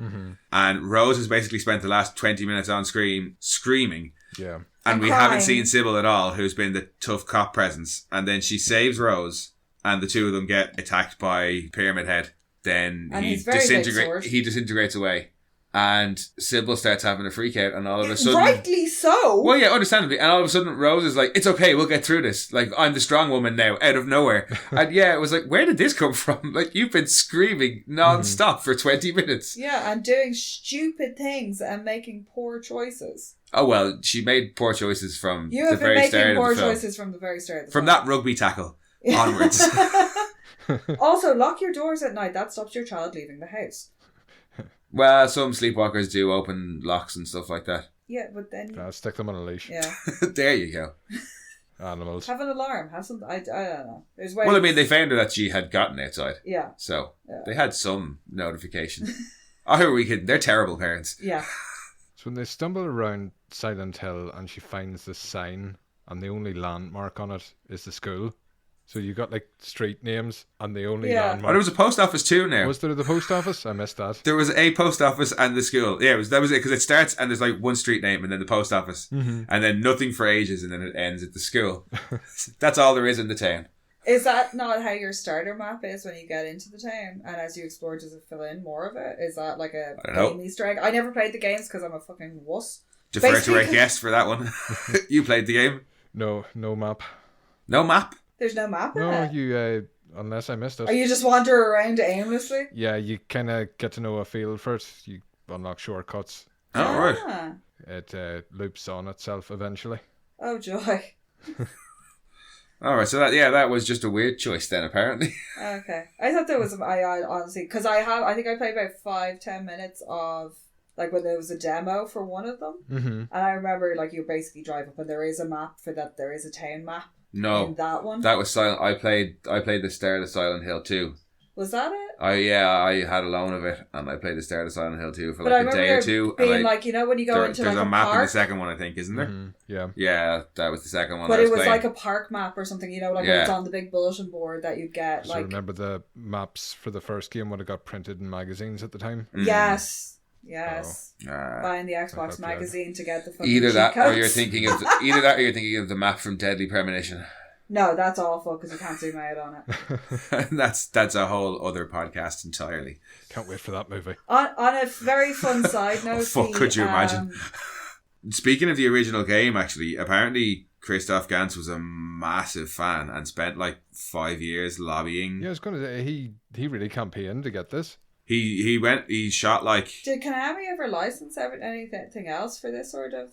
and Rose has basically spent the last 20 minutes on screen screaming, Yeah. and And we crying. haven't seen Sybil at all, who's been the tough cop presence, and then she saves Rose, and the two of them get attacked by Pyramid Head. Then And he he's very big sword. disintegrates away, and Sybil starts having a freak out, and all of a sudden, Rightly so. well, yeah, understandably. And all of a sudden, Rose is like, it's okay, we'll get through this. Like, I'm the strong woman now, out of nowhere. And yeah, it was like, where did this come from? Like, you've been screaming non-stop for 20 minutes. Yeah, and doing stupid things and making poor choices. Oh, well, she made poor choices from You the have been very start making of poor the film. choices from the very start of the From film. that rugby tackle onwards. Also, lock your doors at night. That stops your child leaving the house. Well, some sleepwalkers do open locks and stuff like that. Yeah, but then... Stick them on a leash. Yeah. There you go. Animals. Have an alarm. Have some... I don't know. There's ways... Well, I mean, they found her that she had gotten outside. Yeah. So, Yeah. they had some notification. Oh, who are we kidding? They're terrible parents. Yeah. So when they stumble around Silent Hill and she finds this sign and the only landmark on it is the school. So you got like street names and the only Yeah. Oh, landmark. there was a post office too now. Was there the post office? I missed that. There was a post office and the school. Yeah, that was it. Because it starts and there's like one street name and then the post office. And then nothing for ages and then it ends at the school. That's all there is in the town. Is that not how your starter map is when you get into the town? And as you explore, does it fill in more of it? Is that like a I don't know. game Easter egg? I never played the games because I'm a fucking wuss. Defer to Basically- our guest for that one. You played the game. No map. No map. There's no map in No, it. you, unless I missed it. Or you just wander around aimlessly? Yeah, you kind of get to know a feel for it. You unlock shortcuts. Oh, right. Ah. It loops on itself eventually. Oh, joy. All right. So that was just a weird choice then, apparently. Okay. I thought there was, I honestly, because I think I played about 5-10 minutes of, like, when there was a demo for one of them. Mm-hmm. And I remember, like, you basically drive up and there is a map for that, there is a town map in No, that one. that was Silent. I played the start of Silent Hill 2. Was that it? I had a loan of it, and I played the start of Silent Hill 2 for But I like a remember day or two. being and like, you know, when you go into there's like a map in the park, second one, I think, isn't there? Mm-hmm. Yeah. Yeah, that was the second one. but I it was playing. like a park map or something, you know, like Yeah. when it's on the big bulletin board that you'd get, So like, remember the maps for the first game when it got printed in magazines at the time? yes, Oh. buying the Xbox Fuck yeah. magazine to get the fucking Either cheat that, or codes. you're thinking of the map from Deadly Premonition. No, that's awful because you can't zoom out on it. That's a whole other podcast entirely. Can't wait for that movie. On a very fun side note, Fuck, could you imagine? Speaking of the original game, actually, apparently Christophe Ganz was a massive fan and spent like 5 years lobbying. Yeah, I was going to say, he really campaigned to get this. He shot like, Did Konami ever license anything else for this sort of?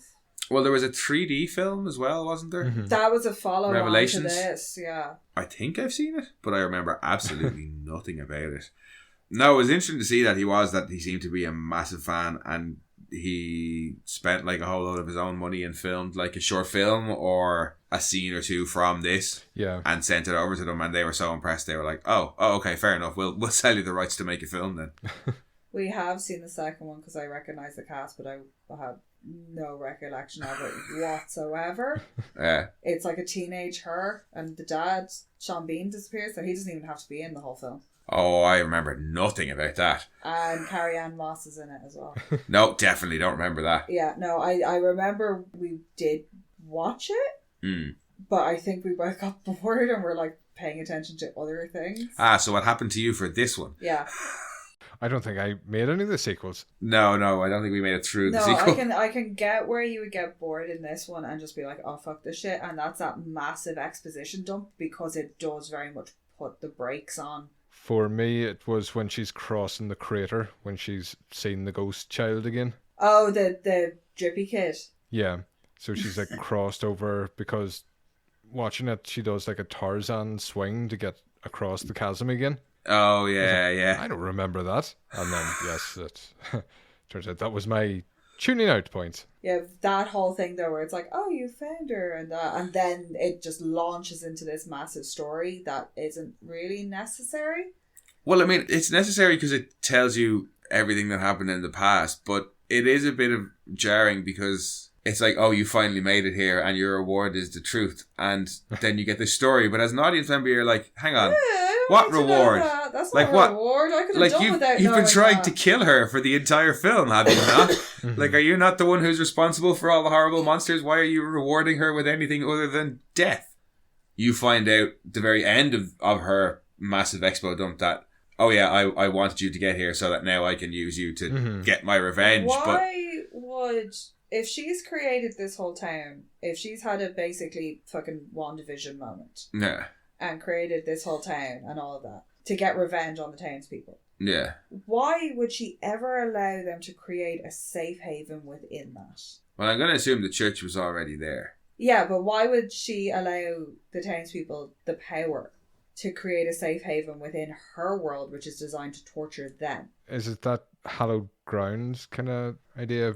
well, there was a 3D film as well, wasn't there? Mm-hmm. That was a follow-on to Revelations? this, yeah. I think I've seen it, but I remember absolutely nothing about it. No, it was interesting to see that he seemed to be a massive fan, and he spent like a whole lot of his own money and filmed like a short film or a scene or two from this Yeah. and sent it over to them, and they were so impressed. They were like, oh, okay, fair enough. We'll sell you the rights to make a film then. We have seen the second one because I recognise the cast, but I no recollection of it whatsoever. Yeah. It's like a teenage her, and the dad, Sean Bean, disappears, so he doesn't even have to be in the whole film. Oh, I remember nothing about that. And Carrie-Anne Moss is in it as well. No, definitely don't remember that. Yeah, no, I remember we did watch it, but I think we both got bored and were like paying attention to other things. So what happened to you for this one? Yeah. I don't think I made any of the sequels. No, I don't think we made it through the sequel. I can get where you would get bored in this one and just be like, oh, fuck this shit. And that's that massive exposition dump, because it does very much put the brakes on. For me, it was when she's crossing the crater, when she's seen the ghost child again. Oh, the drippy kid. Yeah. So she's like crossed over, because watching it, she does like a Tarzan swing to get across the chasm again. Oh, yeah. I don't remember that. And then, yes, it turns out that was my tuning out point. Yeah, that whole thing though, where it's like, oh, you found her, and then it just launches into this massive story that isn't really necessary. Well, I mean, it's necessary because it tells you everything that happened in the past, but it is a bit of jarring because it's like, oh, you finally made it here and your reward is the truth. And then you get this story, but as an audience member, you're like, hang on. What reward? That's like not what? A reward. I could have done without you've been trying that. to kill her for the entire film, have you not? Like, are you not the one who's responsible for all the horrible monsters? Why are you rewarding her with anything other than death? You find out the very end of her massive expo dump that, oh yeah, I wanted you to get here so that now I can use you to get my revenge. Why would, if she's created this whole town, if she's had a basically fucking WandaVision moment, yeah, and created this whole town and all of that to get revenge on the townspeople, yeah, why would she ever allow them to create a safe haven within that? Well, I'm going to assume the church was already there. Yeah, but why would she allow the townspeople the power to create a safe haven within her world, which is designed to torture them? Is it that hallowed grounds kind of idea?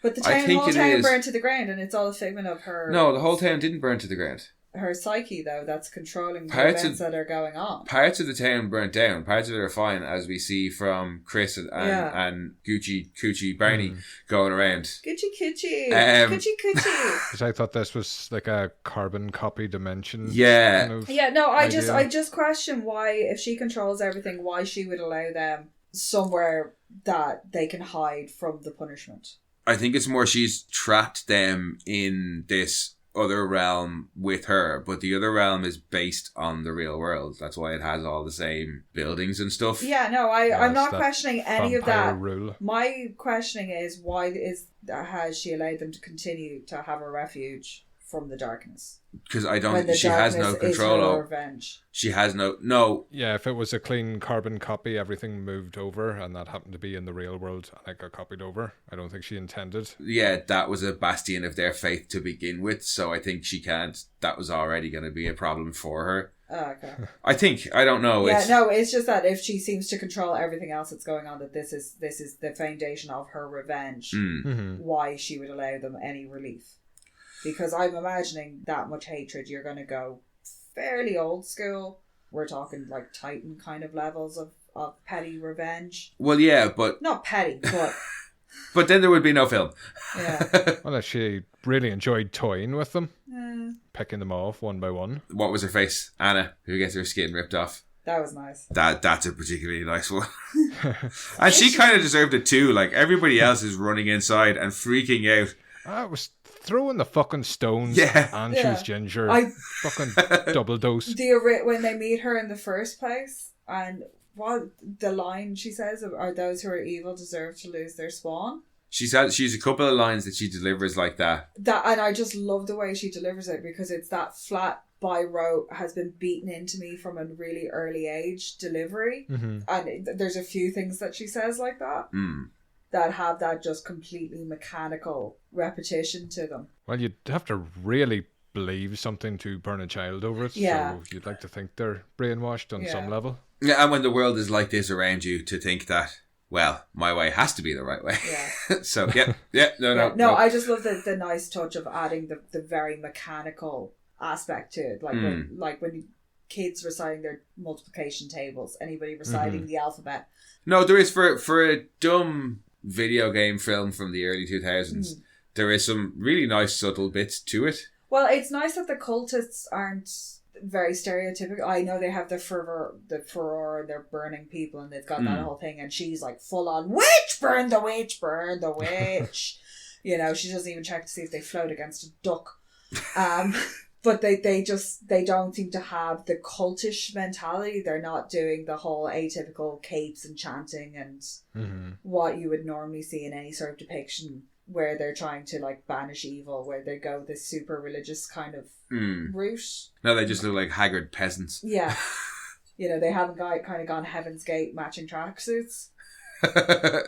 But the whole town burned to the ground, and it's all a figment of her. No, the whole town didn't burn to the ground. Her psyche, though, that's controlling the events that are going on. Parts of the town burnt down. Parts of it are fine, as we see from Chris and Coochie Barney going around. Coochie. Because I thought this was like a carbon copy dimension. Yeah. Kind of I just question why, if she controls everything, why she would allow them somewhere that they can hide from the punishment. I think it's more she's trapped them in this other realm with her, but the other realm is based on the real world. That's why it has all the same buildings and stuff. Yeah, no, I'm not questioning any of that. Rule. My questioning is, why has she allowed them to continue to have a refuge from the darkness? Because she has no control over revenge. She has no. Yeah, if it was a clean carbon copy, everything moved over, and that happened to be in the real world, and it got copied over. I don't think she intended. Yeah, that was a bastion of their faith to begin with, so I think she can't. That was already going to be a problem for her. Oh, okay. I don't know. Yeah, it's just that if she seems to control everything else that's going on, that this is the foundation of her revenge. Why she would allow them any relief? Because I'm imagining that much hatred, you're going to go fairly old school. We're talking like Titan kind of levels of petty revenge. Well, yeah, but... Not petty, but... But then there would be no film. Yeah. Unless she really enjoyed toying with them. Picking them off one by one. What was her face? Anna, who gets her skin ripped off. That was nice. That's a particularly nice one. And she kind of deserved it too. Like, everybody else is running inside and freaking out. I was throwing the fucking stones. Yeah. And she was ginger. Fucking double dose. When they meet her in the first place, and what the line she says are, those who are evil deserve to lose their spawn. She's a couple of lines that she delivers like that. And I just love the way she delivers it, because it's that flat by rote has been beaten into me from a really early age delivery. And there's a few things that she says like that. That have that just completely mechanical repetition to them. Well, you'd have to really believe something to burn a child over it. Yeah. So you'd like to think they're brainwashed on some level. Yeah, and when the world is like this around you, to think that, well, my way has to be the right way. Yeah. So, no. I just love the nice touch of adding the very mechanical aspect to it. Like when kids reciting their multiplication tables, anybody reciting the alphabet. No, there is for a dumb video game film from the early 2000s. there is some really nice subtle bits to it. Well, it's nice that the cultists aren't very stereotypical. I know they have the furor, they're burning people, and they've got that whole thing, and she's like full on witch, burn the witch, burn the witch. You know, she doesn't even check to see if they float against a duck. But they don't seem to have the cultish mentality. They're not doing the whole atypical capes and chanting and what you would normally see in any sort of depiction where they're trying to like banish evil, where they go this super religious kind of route. No, they just look like haggard peasants. Yeah. You know, they haven't gone Heaven's Gate matching tracksuits.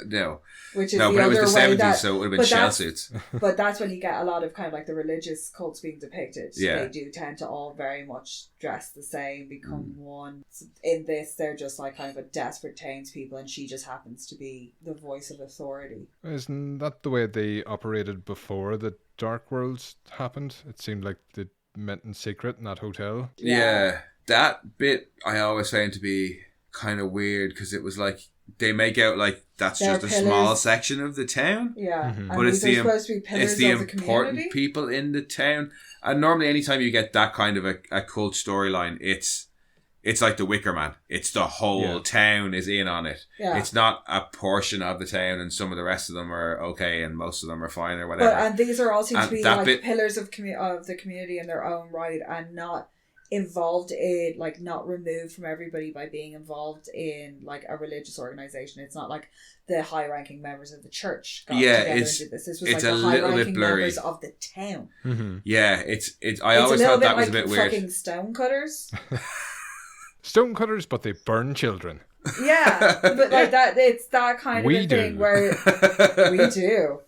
No. Which is no, the but it was other the way 70s, that, so it would have been shell suits. But that's when you get a lot of kind of like the religious cults being depicted. Yeah. They do tend to all very much dress the same, become one. In this, they're just like kind of a desperate townspeople, and she just happens to be the voice of authority. Isn't that the way they operated before the Dark Worlds happened? It seemed like they met in secret in that hotel. Yeah. That bit I always found to be kind of weird, because it was like they make out like that's They're just a pillars. small section of the town. Yeah. And But it's these the are supposed to be pillars it's the of the important community. people in the town. And normally anytime you get that kind of a cult storyline, it's like the Wicker Man. It's the whole town is in on it. Yeah. It's not a portion of the town and some of the rest of them are okay and most of them are fine or whatever. And these are all seem to And be that like bit- pillars of the community in their own right, and not involved in, like, not removed from everybody by being involved in like a religious organization. It's not like the high ranking members of the church got together and did this. This was like it's the a high little bit ranking blurry. members of the town. Yeah, it's I It's always a little thought bit that was like a bit weird. fucking stonecutters. Stonecutters, but they burn children. Yeah, but like that, it's that kind of We a thing do. where we do.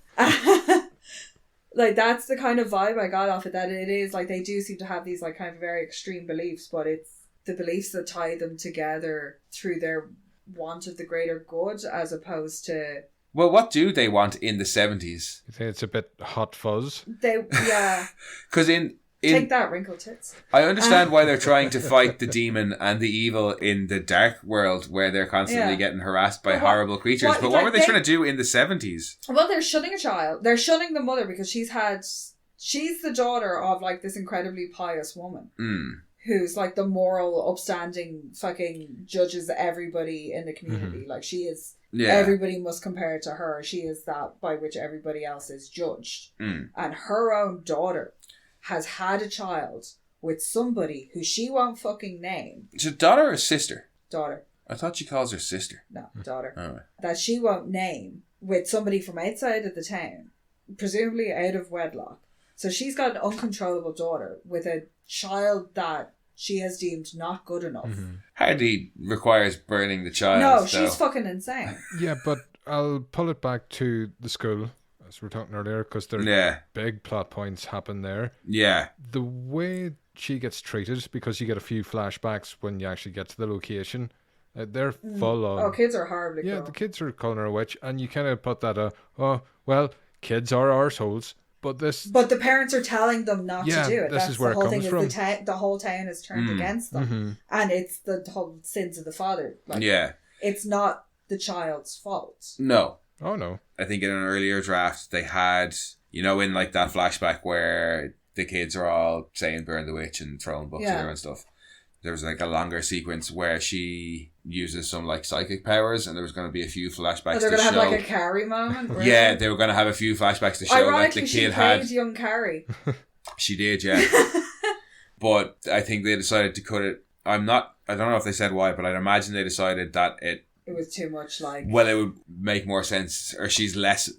Like, that's the kind of vibe I got off it, that it is like they do seem to have these like kind of very extreme beliefs, but it's the beliefs that tie them together through their want of the greater good, as opposed to Well, what do they want in the 70s? You think it's a bit hot fuzz? Because take that, wrinkled tits. I understand why they're trying to fight the demon and the evil in the dark world, where they're constantly getting harassed by horrible creatures. But what were they trying to do in the 70s? Well, they're shunning a child. They're shunning the mother because she's the daughter of like this incredibly pious woman. Who's like the moral, upstanding, fucking judges everybody in the community. Like, she is, everybody must compare to her. She is that by which everybody else is judged. And her own daughter has had a child with somebody who she won't fucking name. Is it daughter or sister? Daughter. I thought she calls her sister. No, daughter. Oh. That she won't name, with somebody from outside of the town, presumably out of wedlock. So she's got an uncontrollable daughter with a child that she has deemed not good enough. Hardly requires burning the child. No, she's fucking insane. Yeah, but I'll pull it back to the school, as we were talking earlier, because there big plot points happen there. Yeah. The way she gets treated, because you get a few flashbacks when you actually get to the location, they're full on... Oh, kids are horribly cruel. Yeah, the kids are calling her a witch, and you kind of put that, kids are arseholes. But the parents are telling them not to do it. This is where it comes from. The whole town is turned against them. And it's the whole sins of the father. Like, it's not the child's fault. No. Oh, no. I think in an earlier draft, they had, in like that flashback where the kids are all saying burn the witch and throwing books at her and stuff. There was like a longer sequence where she uses some like psychic powers, and there was going to be a few flashbacks. They're going to have like a Carrie moment. Really? Yeah, they were going to have a few flashbacks to show that the kid she played young Carrie. She did, yeah. But I think they decided to cut it. I don't know if they said why, but I'd imagine they decided that it was too much like... Well, it would make more sense, or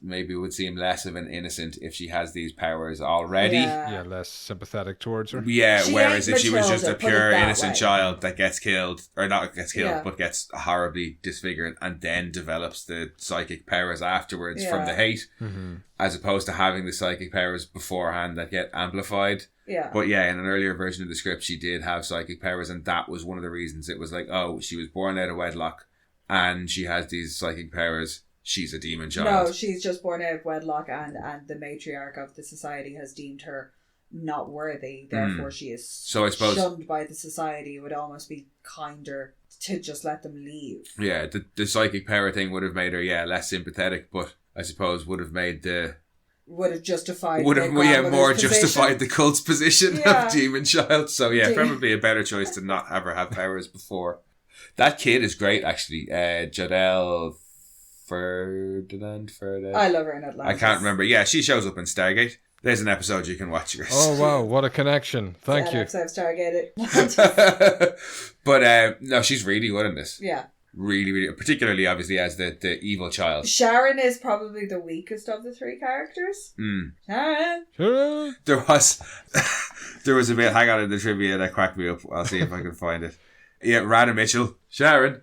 maybe would seem less of an innocent if she has these powers already. Yeah, less sympathetic towards her. Yeah, whereas if she was just a pure innocent child that gets killed, or not gets killed, but gets horribly disfigured and then develops the psychic powers afterwards from the hate, as opposed to having the psychic powers beforehand that get amplified. Yeah. But yeah, in an earlier version of the script, she did have psychic powers, and that was one of the reasons. It was like, oh, she was born out of wedlock, and she has these psychic powers. She's a demon child. No, she's just born out of wedlock, and the matriarch of the society has deemed her not worthy. Therefore, she is shunned by the society. It would almost be kinder to just let them leave. Yeah, the psychic power thing would have made her, less sympathetic, but I suppose would have made the would have justified would have more justified the cult's position Yeah. of Demon Child. So yeah, probably a better choice to not ever have powers before. That kid is great, actually. Jodelle Ferdinand. I love her in Atlantis. I can't remember. Yeah, she shows up in Stargate. There's an episode you can watch. Oh wow, what a connection! Thank you. Episode of Stargate. But no, she's really good in this. Yeah. Really, really, particularly obviously as the evil child. Sharon is probably the weakest of the three characters. Sharon. There was a bit, hang on, in the trivia that cracked me up. I'll see if I can find it. Yeah, Rana Mitchell. Sharon.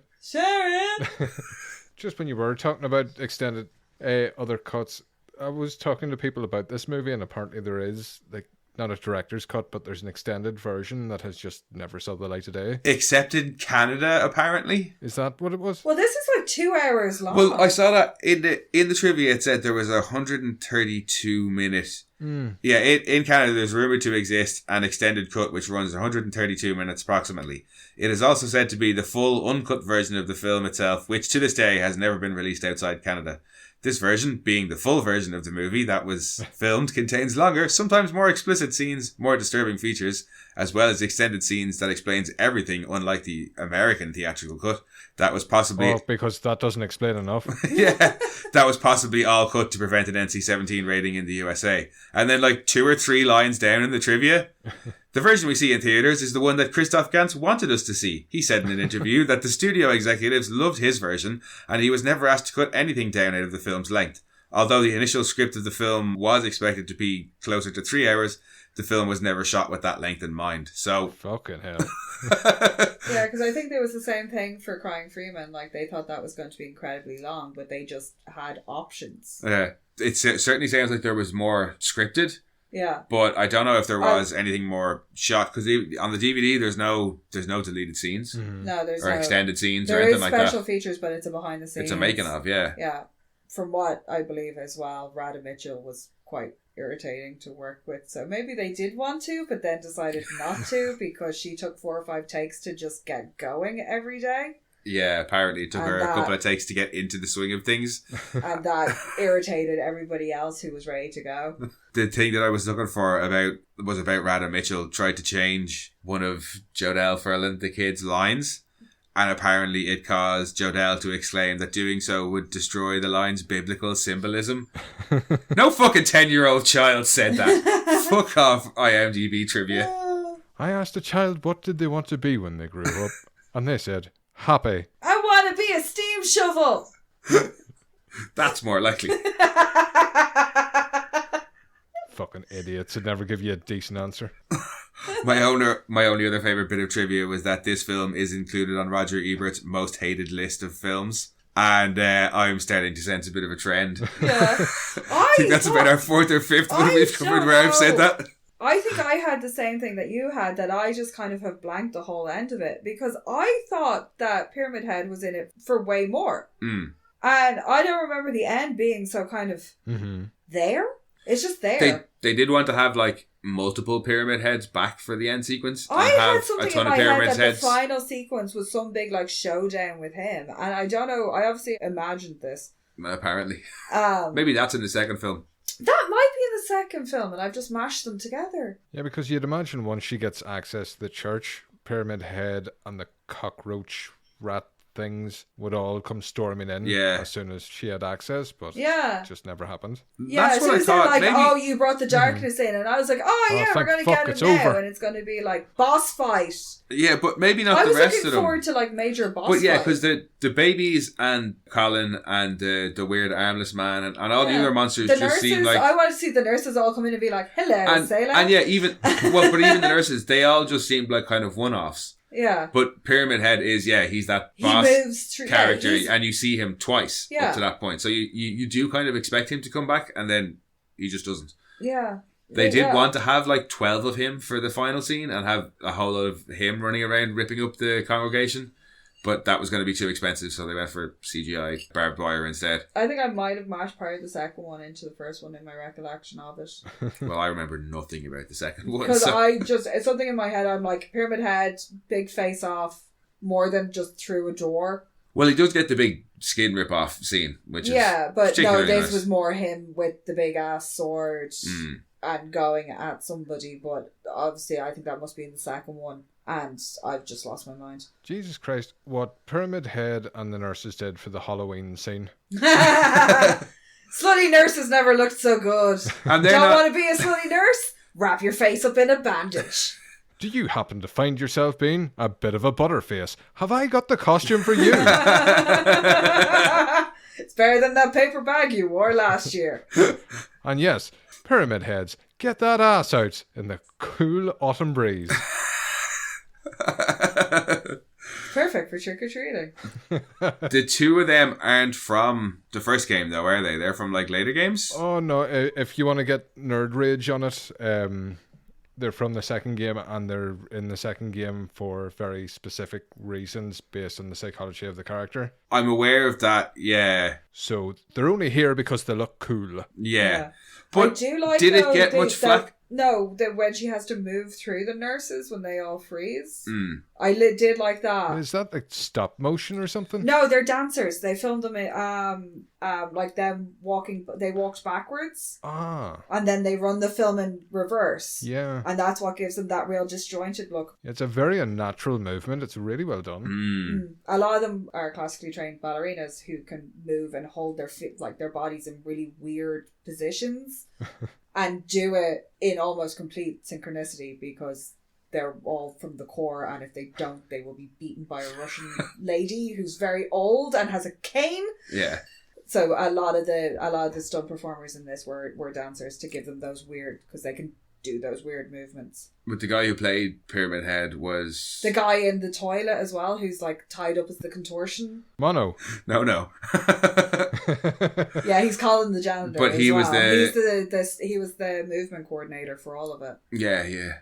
Just when you were talking about extended other cuts, I was talking to people about this movie, and apparently there is, like, not a director's cut, but there's an extended version that has just never saw the light of day. Except in Canada, apparently. Is that what it was? Well, this is like 2 hours long. Well, I saw that in the trivia. It said there was 132 minute. Yeah, in Canada, there's rumored to exist an extended cut which runs 132 minutes approximately. It is also said to be the full uncut version of the film itself, which to this day has never been released outside Canada. This version, being the full version of the movie that was filmed, contains longer, sometimes more explicit scenes, more disturbing features, as well as extended scenes that explains everything, unlike the American theatrical cut. That was possibly... Oh, because that doesn't explain enough. Yeah, that was possibly all cut to prevent an NC-17 rating in the USA. And then like 2 or 3 lines down in the trivia... The version we see in theatres is the one that Christophe Ganz wanted us to see. He said in an interview that the studio executives loved his version and he was never asked to cut anything down out of the film's length. Although the initial script of the film was expected to be closer to 3 hours, the film was never shot with that length in mind. So... Fucking hell. Yeah, because I think there was the same thing for Crying Freeman. Like, they thought that was going to be incredibly long, but they just had options. It certainly sounds like there was more scripted. Yeah. But I don't know if there was anything more shot, because on the DVD there's no deleted scenes. No, there's or extended scenes or there anything is like that. special features, but it's a behind the scenes. It's a making of, yeah. Yeah. From what I believe as well, Rada Mitchell was quite irritating to work with. So maybe they did want to, but then decided not to because she took 4 or 5 takes to just get going every day. Yeah, apparently it took her a couple of takes to get into the swing of things. And that irritated everybody else who was ready to go. The thing that I was looking for was about Rada Mitchell tried to change one of Jodelle Ferland, the kid's lines. And apparently it caused Jodelle to exclaim that doing so would destroy the line's biblical symbolism. No fucking 10-year-old child said that. Fuck off, IMDb trivia. I asked a child what did they want to be when they grew up, and they said, happy. I want to be a steam shovel. That's more likely. Fucking idiots would never give you a decent answer. My only other favourite bit of trivia was that this film is included on Roger Ebert's most hated list of films. And I'm starting to sense a bit of a trend. Yeah. I think that's about our 4th or 5th one we've covered where I've said that. I think I had the same thing that you had, that I just kind of have blanked the whole end of it because I thought that Pyramid Head was in it for way more. And I don't remember the end being so kind of there. It's just there. They did want to have like multiple Pyramid Heads back for the end sequence. I had something in my head that heads. the final sequence was some big like showdown with him, and I don't know. I obviously imagined this. Apparently, maybe that's in the second film. That might be in the second film, and I've just mashed them together. Yeah, because you'd imagine once she gets access to the church, Pyramid Head and the cockroach rat things would all come storming in as soon as she had access, but it just never happened. Yeah, that's so what I thought. like, maybe... oh, you brought the darkness in, and I was like, we're going to get it now, and it's going to be like boss fight. Yeah, but maybe not the rest of them. I was looking forward to like major boss fight. But yeah, because the babies and Colin and the weird armless man and all the other monsters the just nurses, seem like... I want to see the nurses all come in and be like, hello, sailor. And yeah, even the nurses, they all just seemed like kind of one-offs. Yeah. But Pyramid Head is, he's that boss character, and you see him twice up to that point. So you do kind of expect him to come back, and then he just doesn't. Yeah. They did want to have like 12 of him for the final scene and have a whole lot of him running around ripping up the congregation. But that was going to be too expensive, so they went for CGI barbed wire instead. I think I might have mashed part of the second one into the first one in my recollection of it. Well, I remember nothing about the second one. Because it's something in my head, I'm like, Pyramid Head, big face off, more than just through a door. Well, he does get the big skin rip-off scene, which is but no, particularly this nice. was more him with the big ass sword and going at somebody. But obviously, I think that must be in the second one, and I've just lost my mind. Jesus Christ, what Pyramid Head and the nurses did for the Halloween scene. Slutty nurses never looked so good. And Don't want to be a slutty nurse? Wrap your face up in a bandage. Do you happen to find yourself being a bit of a butterface? Have I got the costume for you? It's better than that paper bag you wore last year. And yes, Pyramid Heads, get that ass out in the cool autumn breeze. Perfect for trick-or-treating. The two of them aren't from the first game, though, are they? They're from, like, later games? Oh no, if you want to get nerd rage on it, they're from the second game, and they're in the second game for very specific reasons based on the psychology of the character. I'm aware of that, yeah. So they're only here because they look cool. Yeah. But I do like, did it get much flack? No, when she has to move through the nurses when they all freeze. I did like that. Is that like stop motion or something? No, they're dancers. They filmed them like them walking. They walked backwards. And then they run the film in reverse. Yeah. And that's what gives them that real disjointed look. It's a very unnatural movement. It's really well done. A lot of them are classically trained ballerinas who can move and hold their feet, like their bodies in really weird positions and do it in almost complete synchronicity because they're all from the core, and if they don't, they will be beaten by a Russian lady who's very old and has a cane. Yeah. So a lot of the stunt performers in this were dancers to give them those weird, because they can do those weird movements. But the guy who played Pyramid Head was... The guy in the toilet as well, who's like tied up as the contortion. Mono. No. Yeah, he's Colin the janitor. But he was he was the movement coordinator for all of it. Yeah.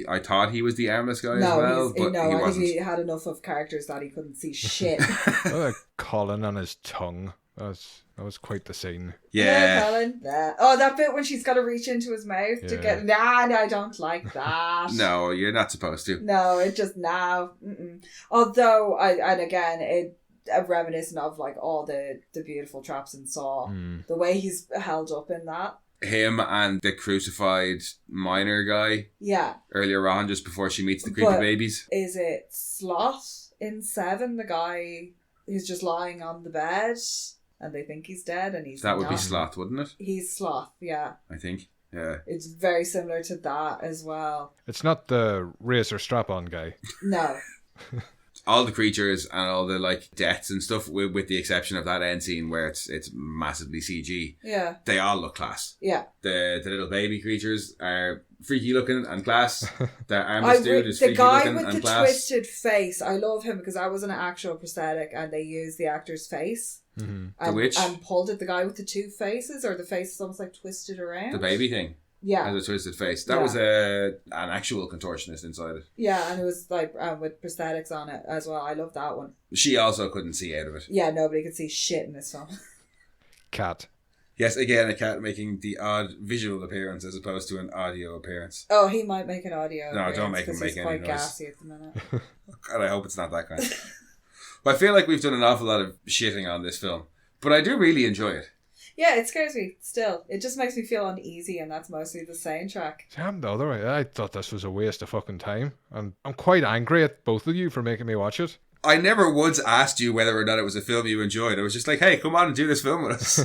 I thought he was the armless guy as well, but he I wasn't. think he had enough of characters that he couldn't see shit. Colin on his tongue. That was quite the scene. Yeah. Colin. That bit when she's got to reach into his mouth to get... Nah, I don't like that. No, you're not supposed to. No, it just now. Although, reminiscent of like all the beautiful traps in Saw. The way he's held up in that. Him and the crucified miner guy. Yeah. Earlier on, just before she meets the creepy babies. Is it Sloth in 7, the guy who's just lying on the bed and they think he's dead and he's That would not. be Sloth, wouldn't it? He's Sloth, yeah. I think. Yeah. It's very similar to that as well. It's not the razor strap-on guy. No. All the creatures and all the like deaths and stuff, with the exception of that end scene where it's massively CG. Yeah. They all look class. Yeah. The little baby creatures are freaky looking and class. The armless dude is freaky looking and class. and The guy with the twisted face, I love him because that was an actual prosthetic and they used the actor's face. The witch? And pulled it, the guy with the two faces, or the face is almost like twisted around. The baby thing. Yeah. Has a twisted face. That was an actual contortionist inside it. Yeah, and it was like with prosthetics on it as well. I love that one. She also couldn't see out of it. Yeah, nobody could see shit in this film. Cat. Yes, again, a cat making the odd visual appearance as opposed to an audio appearance. Oh, he might make an audio appearance. No, don't make him make he's any quite noise. gassy at the minute. God, I hope it's not that kind. But I feel like we've done an awful lot of shitting on this film. But I do really enjoy it. Yeah, it scares me still. It just makes me feel uneasy, and that's mostly the soundtrack. Damn, the other way. I thought this was a waste of fucking time. And I'm quite angry at both of you for making me watch it. I never once asked you whether or not it was a film you enjoyed. I was just like, hey, come on and do this film with us.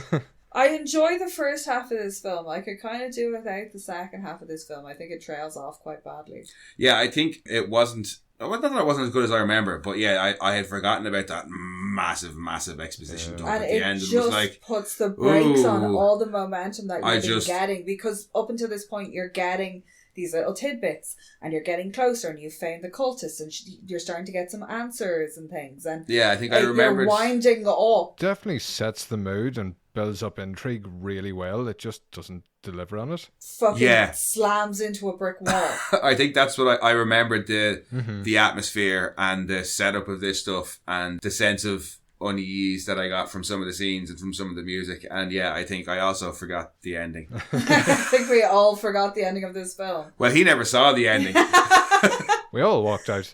I enjoy the first half of this film. I could kind of do without the second half of this film. I think it trails off quite badly. Yeah, I think it wasn't... Not that it wasn't as good as I remember, but yeah, I had forgotten about that massive exposition dump and at the end. It was like, puts the brakes on all the momentum that you're getting, because up until this point you're getting these little tidbits and you're getting closer and you've found the cultists and you're starting to get some answers and things. And yeah, I think I remembered. You're winding up. Definitely sets the mood and builds up intrigue really well. It just doesn't deliver on it. Fucking slams into a brick wall. I think that's what I remembered, the atmosphere and the setup of this stuff and the sense of unease that I got from some of the scenes and from some of the music. And yeah, I think I also forgot the ending. I think we all forgot the ending of this film. Well, he never saw the ending. We all walked out.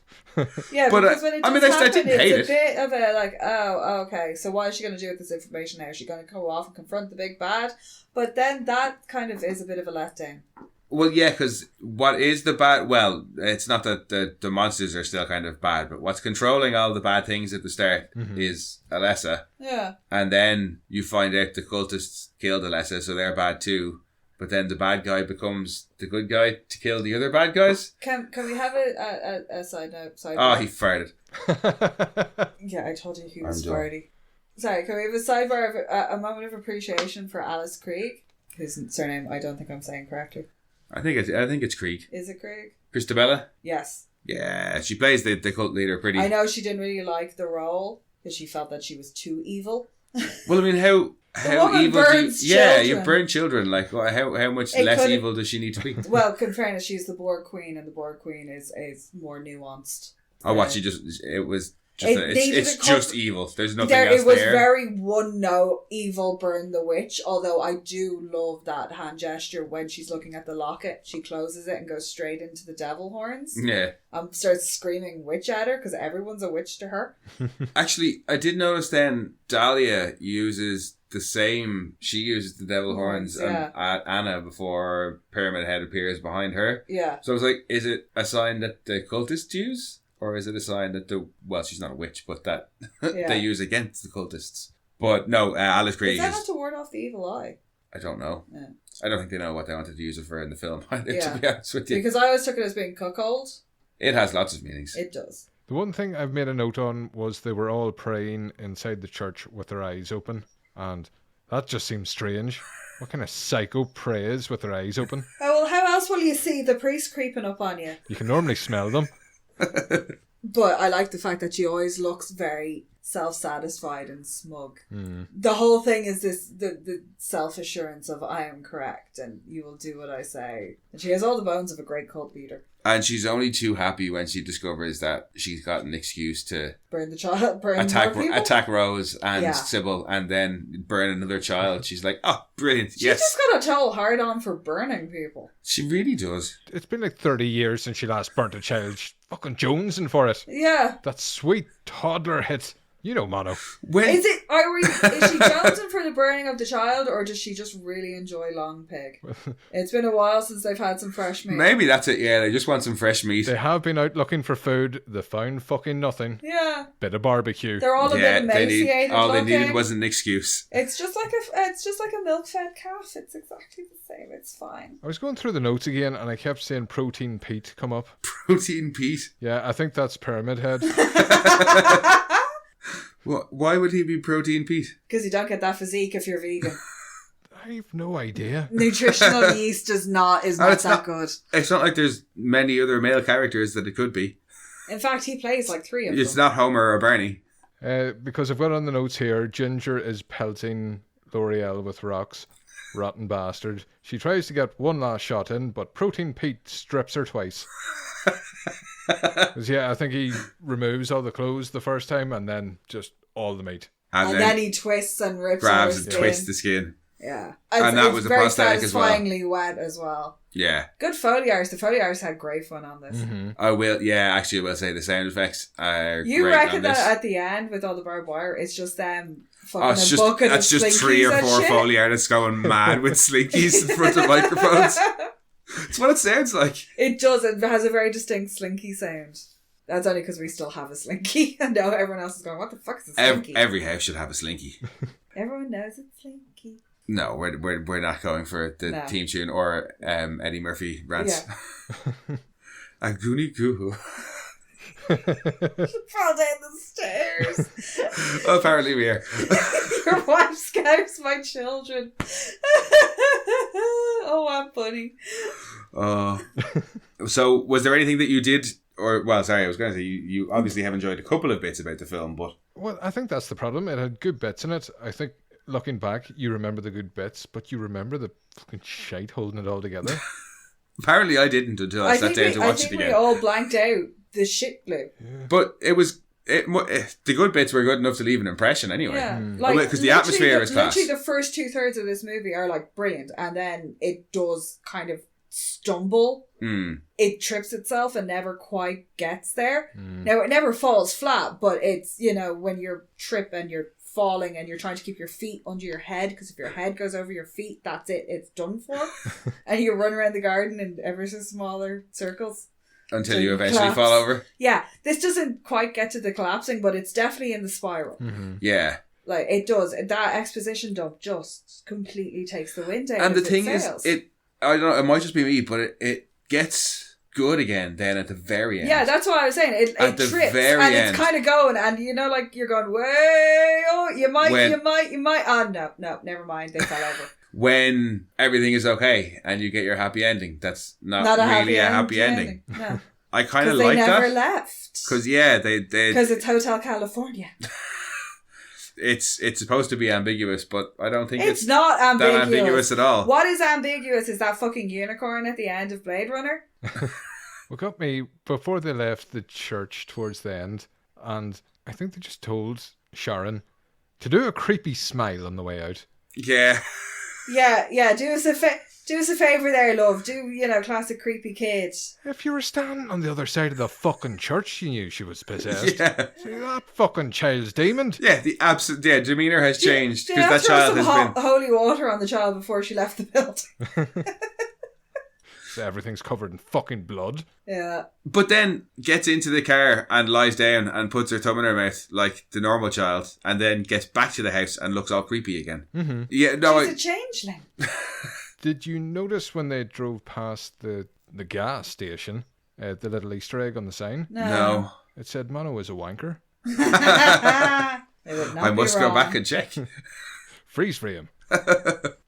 Yeah, But, because when it I does mean, I happen, didn't hate it's a it. bit of a like, oh, okay, so what is she going to do with this information now? Is she going to go off and confront the big bad? But then that kind of is a bit of a letdown. Well, yeah, because what is the bad... Well, it's not that the monsters are still kind of bad, but what's controlling all the bad things at the start is Alessa. Yeah. And then you find out the cultists killed Alessa, so they're bad too. But then the bad guy becomes the good guy to kill the other bad guys. Can we have a side note? Oh, he farted. Yeah, I told you he was I'm done. farty. Sorry, can we have a sidebar of a moment of appreciation for Alice Krieg, whose surname I don't think I'm saying correctly. I think it's Krieg. Is it Krieg? Christabella? Yes. Yeah, she plays the cult leader pretty... I know she didn't really like the role because she felt that she was too evil. Well, I mean, how woman evil do you... burns Yeah, children. you burn children. Like, how much It less could've- evil does she need to be? Well, in fairness, she's the Borg Queen, and the Borg Queen is more nuanced. Oh, what, she just... It was... Just it's just evil. There's nothing else It was there. very one note, evil, burn the witch. Although I do love that hand gesture when she's looking at the locket. She closes it and goes straight into the devil horns. Yeah. And starts screaming witch at her because everyone's a witch to her. Actually, I did notice then Dahlia uses the same... She uses the devil horns yeah. at Anna before Pyramid Head appears behind her. Yeah. So I was like, is it a sign that the cultists use? Or is it a sign that she's not a witch, but that they use against the cultists? But no, Alice Krieg Is that not to ward off the evil eye? I don't know. Yeah. I don't think they know what they wanted to use it for in the film, to Yeah. be honest with you. Because I always took it as being cuckold. It has lots of meanings. It does. The one thing I've made a note on was they were all praying inside the church with their eyes open, and that just seems strange. What kind of psycho prays with their eyes open? Oh, well, how else will you see the priest creeping up on you? You can normally smell them. But I like the fact that she always looks very self-satisfied and smug. Mm. The whole thing is this the self-assurance of I am correct and you will do what I say. And she has all the bones of a great cult leader. And she's only too happy when she discovers that she's got an excuse to Burn the child, burn more people. attack Rose and Yeah. Sybil and then burn another child. She's like, oh, brilliant, She yes. just got a total hard on for burning people. She really does. It's been like 30 years since she last burnt a child. She's fucking jonesing for it. Yeah. That sweet toddler hit. You know, Mono. When Is she jonesing for the burning of the child, or does she just really enjoy long pig? It's been a while since they've had some fresh meat. Maybe that's it, yeah. They just want some fresh meat. They have been out looking for food. They found fucking nothing. Yeah. Bit of barbecue. They're all a bit emaciated. all they looking. needed was an excuse. It's just like a milk-fed calf. It's exactly the same. It's fine. I was going through the notes again and I kept seeing Protein Pete come up. Protein Pete? Yeah, I think that's Pyramid Head. Well, why would he be Protein Pete? Because you don't get that physique if you're vegan. I've no idea. Nutritional yeast is not that good. It's not like there's many other male characters that it could be. In fact, he plays like 3 of It's them. not Homer or Barney. Because I've got on the notes here, Ginger is pelting L'Oreal with rocks. Rotten bastard. She tries to get one last shot in, but Protein Pete strips her twice. 'Cause, yeah, I think he removes all the clothes the first time and then just all the meat. And then he twists and rips grabs her and skin. twists the skin. Yeah. And that it's was a very prosthetic as well. satisfyingly wet as well. Yeah. Good Foley artists. The Foley artists had great fun on this. Mm-hmm. I will say the sound effects are You great reckon on that this. at the end with all the barbed wire, it's just them fucking it's a bucket of that's just Slinkies 3 or and 4 shit? Foley artists going mad with slinkies in front of microphones. It's what it sounds like. It does. It has a very distinct slinky sound. That's only because we still have a slinky. And now everyone else is going, what the fuck is a slinky? Every house should have a slinky. Everyone knows it's slinky. No, we're not going for the theme tune or Eddie Murphy rants. Yeah. A goonie goo. Fall down the stairs. Apparently we are. Your wife scares my children. Oh, I'm funny. So, was there anything that you did, I was going to say, you obviously have enjoyed a couple of bits about the film, but... Well, I think that's the problem. It had good bits in it. I think, looking back, you remember the good bits, but you remember the fucking shite holding it all together. Apparently I didn't until I sat down to watch it again. We all blanked out the shit glue. Yeah. But it was... the good bits were good enough to leave an impression anyway. Yeah, because the atmosphere is class. Literally, the first 2/3 of this movie are like brilliant, and then it does kind of stumble it trips itself and never quite gets there. Now, it never falls flat, but it's, you know, when you're tripping and you're falling and you're trying to keep your feet under your head, because if your head goes over your feet, that's it. It's done for. And you run around the garden in ever so smaller circles. Until you eventually fall over. Yeah, this doesn't quite get to the collapsing, but it's definitely in the spiral. Yeah. Like, it does. That exposition dump just completely takes the wind out. And the thing is, I don't know, it might just be me, but it gets good again then at the very end. Yeah, that's what I was saying. It trips and it's kind of going, and you know, like you're going, way, oh, you might. Oh, no, never mind. They fell over. When everything is okay and you get your happy ending, that's not really a happy ending. No. I kind of like that. They never left. Because, yeah, because it's Hotel California. It's supposed to be ambiguous, but I don't think it's not ambiguous. That ambiguous at all. What is ambiguous is that fucking unicorn at the end of Blade Runner. What got me, before they left the church towards the end, and I think they just told Sharon to do a creepy smile on the way out. Yeah. Yeah. Do us a favour there, love. Do, you know, classic creepy kid. If you were standing on the other side of the fucking church, you knew she was possessed. Yeah. See, that fucking child's demon. Yeah, demeanour has changed. Because that child has been holy water on the child before she left the building. So everything's covered in fucking blood. Yeah. But then gets into the car and lies down and puts her thumb in her mouth like the normal child, and then gets back to the house and looks all creepy again. Mm-hmm. Yeah, no, she's a changeling. Did you notice when they drove past the gas station, the little Easter egg on the sign? No. It said Mono was a wanker. I must go back and check. Freeze frame.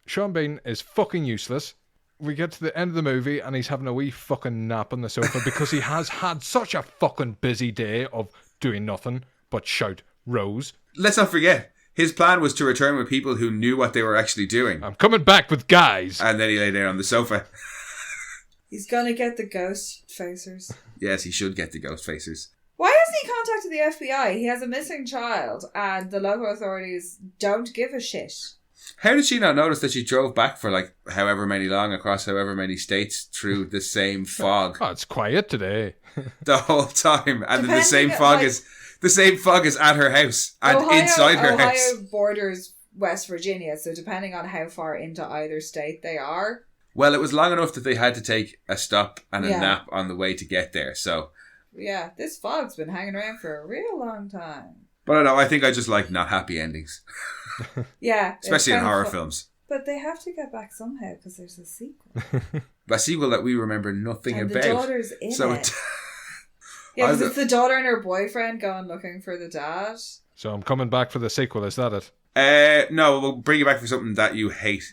Sean Bean is fucking useless. We get to the end of the movie and he's having a wee fucking nap on the sofa because he has had such a fucking busy day of doing nothing but shout Rose. Let's not forget, his plan was to return with people who knew what they were actually doing. I'm coming back with guys. And then he lay down on the sofa. He's gonna get the ghost facers. Yes, he should get the ghost facers. Why hasn't he contacted the FBI? He has a missing child and the local authorities don't give a shit. How did she not notice that she drove back for like however many long across however many states through the same fog? Oh, it's quiet today. The whole time. And then the same fog is at her house and inside her house. Ohio borders West Virginia, so depending on how far into either state they are. Well, it was long enough that they had to take a stop and a nap on the way to get there, so... Yeah, this fog's been hanging around for a real long time. But I don't know, I think I just like not happy endings. Yeah. Especially in horror films. But they have to get back somehow because there's a sequel. A sequel that we remember nothing and about. The daughter's in it. Yeah, because it's the daughter and her boyfriend going looking for the dad. So I'm coming back for the sequel, is that it? No, we'll bring you back for something that you hate.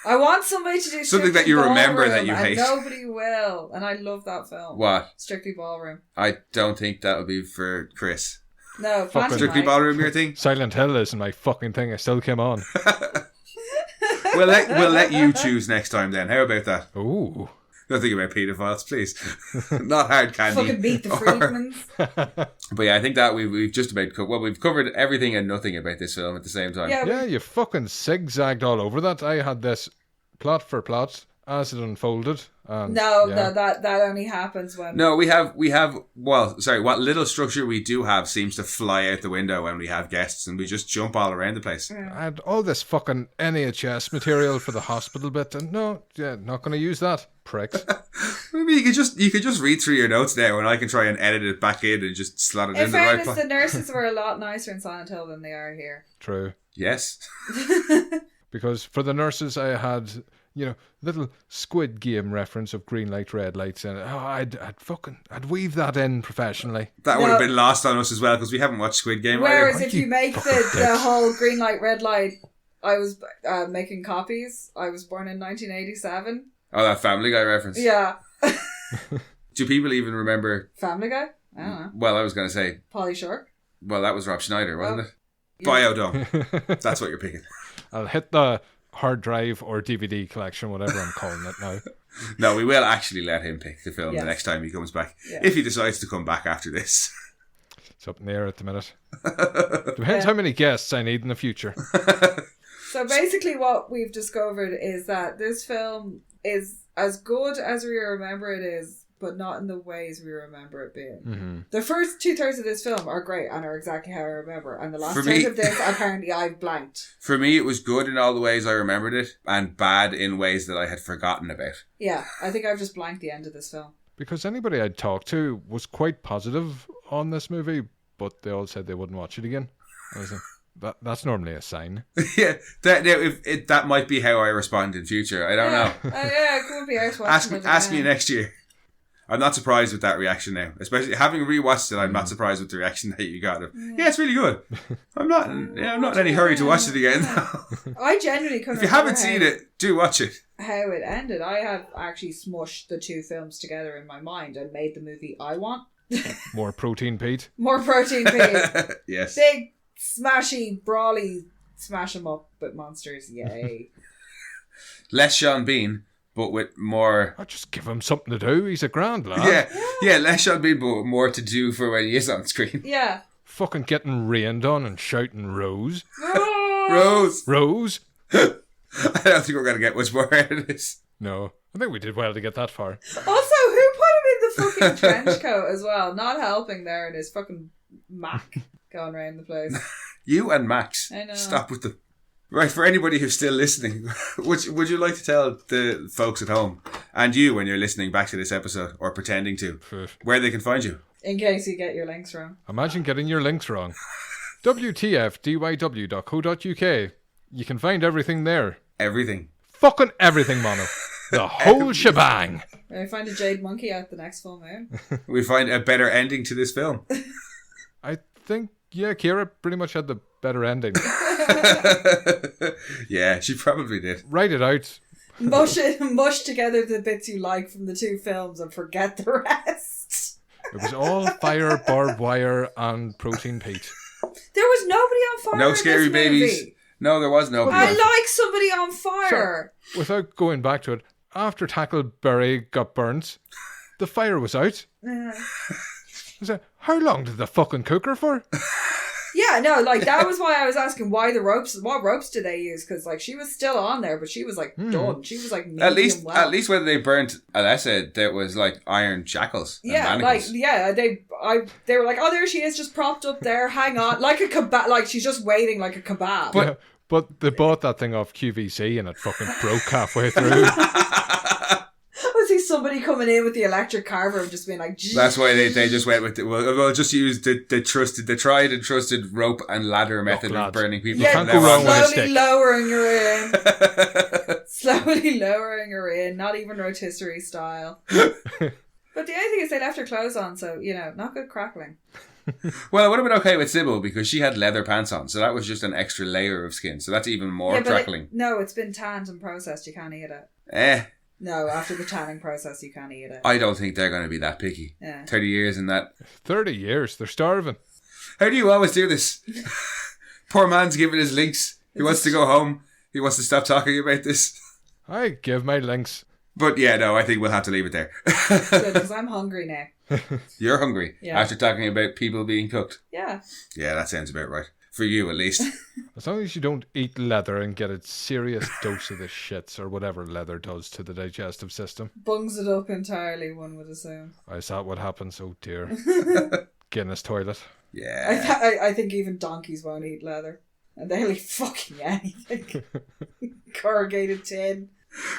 I want somebody to do something that you remember that you hate. Nobody will. And I love that film. What? Strictly Ballroom. I don't think that'll be for Chris. No, Strictly Ballroom, your thing? Silent Hill isn't my fucking thing. I still came on. We'll let you choose next time then. How about that? Ooh. Nothing about paedophiles, please. Not hard candy. Fucking beat the Friedmans. But yeah, I think that we've just about we've covered everything and nothing about this film at the same time. Yeah, you fucking zigzagged all over that. I had this plot for plot as it unfolded. No, that only happens when... No, we have, what little structure we do have seems to fly out the window when we have guests and we just jump all around the place. Yeah. I had all this fucking NHS material for the hospital bit and not going to use that, pricks. Maybe you could just read through your notes now and I can try and edit it back in and just slot it in the right place. In fairness, the nurses were a lot nicer in Silent Hill than they are here. True. Yes. Because for the nurses I had... little Squid Game reference of green light, red lights, and I'd weave that in professionally. That would have been lost on us as well because we haven't watched Squid Game. Whereas if you make the whole green light, red light, I was making copies. I was born in 1987. Oh, that Family Guy reference. Yeah. Do people even remember Family Guy? I don't know. Well, I was going to say Polly Shore. Well, that was Rob Schneider, wasn't it? Biodome. That's what you're picking. I'll hit the hard drive or DVD collection, whatever I'm calling it now. No, we will actually let him pick the film the next time he comes back. Yeah. If he decides to come back after this. It's up in the air at the minute. Depends how many guests I need in the future. So basically what we've discovered is that this film is as good as we remember it is, but not in the ways we remember it being. Mm-hmm. The first 2/3 of this film are great and are exactly how I remember. And the last For third me- of this, apparently I've blanked. For me, it was good in all the ways I remembered it, and bad in ways that I had forgotten about. Yeah, I think I've just blanked the end of this film. Because anybody I'd talked to was quite positive on this movie, but they all said they wouldn't watch it again. I was like, that's normally a sign. Yeah, that might be how I respond in future. I don't know. Yeah, it could be out watching it Ask me again. next year. I'm not surprised with that reaction now. Especially having rewatched it, I'm not surprised with the reaction that you got. Yeah, it's really good. I'm not in any hurry to watch it again. I genuinely couldn't. If you haven't seen it, do watch it. How it ended, I have actually smushed the two films together in my mind and made the movie I want. More protein, Pete. More protein, Pete. Yes. Big, smashy, brawly, smash 'em up with monsters. Yay. Less Sean Bean, but with more. I'll just give him something to do. He's a grand lad. Yeah, less Sean Bean, but more to do for when he is on screen. Yeah. Fucking getting rained on and shouting Rose. Rose! Rose? I don't think we're going to get much more out of this. No. I think we did well to get that far. Also, who put him in the fucking trench coat as well? Not helping there in his fucking Mac going around the place. You and Max. I know. Stop with them. Right, for anybody who's still listening, would you like to tell the folks at home, and you when you're listening back to this episode, or pretending to, where they can find you? In case you get your links wrong. Imagine getting your links wrong. WTFDYW.co.uk. You can find everything there. Everything. Fucking everything, Mono. The whole shebang. When I find a jade monkey out the next full moon. We find a better ending to this film. I think, yeah, Kira pretty much had the better ending. Yeah, she probably did. Write it out. Mush together the bits you like from the two films and forget the rest. It was all fire, barbed wire, and protein Pete. There was nobody on fire. No in scary this babies. movie. No, there was nobody. I like somebody on fire. So, without going back to it, after Tackleberry got burnt, the fire was out. I said, how long did the fucking cook her for? Yeah, no, like that was why I was asking why the ropes. What ropes did they use? Because like she was still on there, but she was like done. She was like At well. least when they burnt Alessa, there was like iron shackles. And Yeah, manacles. they were like, oh, there she is, just propped up there. Hang on, like a kebab, like she's just waiting like a kebab. But they bought that thing off QVC and it fucking broke halfway through. I see somebody coming in with the electric carver and just being like, "Gee." That's why they just went with we'll just use the tried and trusted rope and ladder method of burning people. Yeah, can't go wrong with a slowly stick. lowering her in. Slowly lowering her in, not even rotisserie style. But the only thing is they left her clothes on, so, you know, not good crackling. Well, it would have been okay with Sybil because she had leather pants on, so that was just an extra layer of skin, so that's even more crackling. It's been tanned and processed, you can't eat it. No, after the tanning process, you can't eat it. I don't think they're going to be that picky. Yeah. 30 years in that. 30 years, they're starving. How do you always do this? Poor man's giving his links. He wants to go home. He wants to stop talking about this. I give my links. But yeah, no, I think we'll have to leave it there. Good, because I'm hungry now. You're hungry after talking about people being cooked. Yeah. Yeah, that sounds about right. For you, at least. As long as you don't eat leather and get a serious dose of the shits or whatever leather does to the digestive system. Bungs it up entirely, one would assume. I saw what happens, oh dear. Guinness toilet. Yeah. I think even donkeys won't eat leather. And they'll eat fucking anything. Corrugated tin.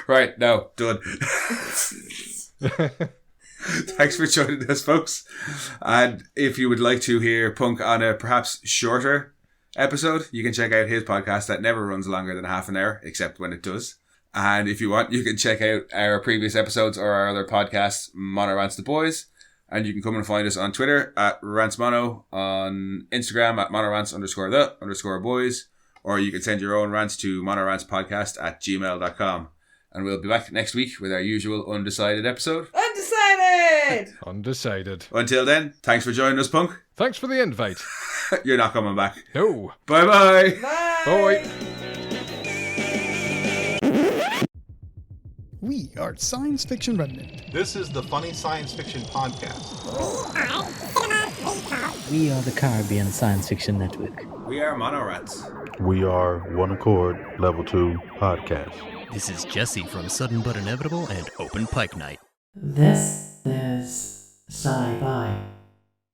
Right, no, done. Thanks for joining us, folks. And if you would like to hear Punk on a perhaps shorter episode, you can check out his podcast that never runs longer than half an hour, except when it does. And if you want, you can check out our previous episodes or our other podcasts, Mono Rants the Boys. And you can come and find us on Twitter at rantsmono, on Instagram at monorants_the_boys, or you can send your own rants to monorantspodcast@gmail.com. And we'll be back next week with our usual undecided episode. Undecided. Until then, thanks for joining us, Punk. Thanks for the invite. You're not coming back. No. Bye-bye. Bye. Bye. We are Science Fiction Remnant. This is the Funny Science Fiction Podcast. We are the Caribbean Science Fiction Network. We are Mono Rants. We are One Accord Level 2 Podcast. This is Jesse from Sudden But Inevitable and Open Pike Night. This is Sci-Fi.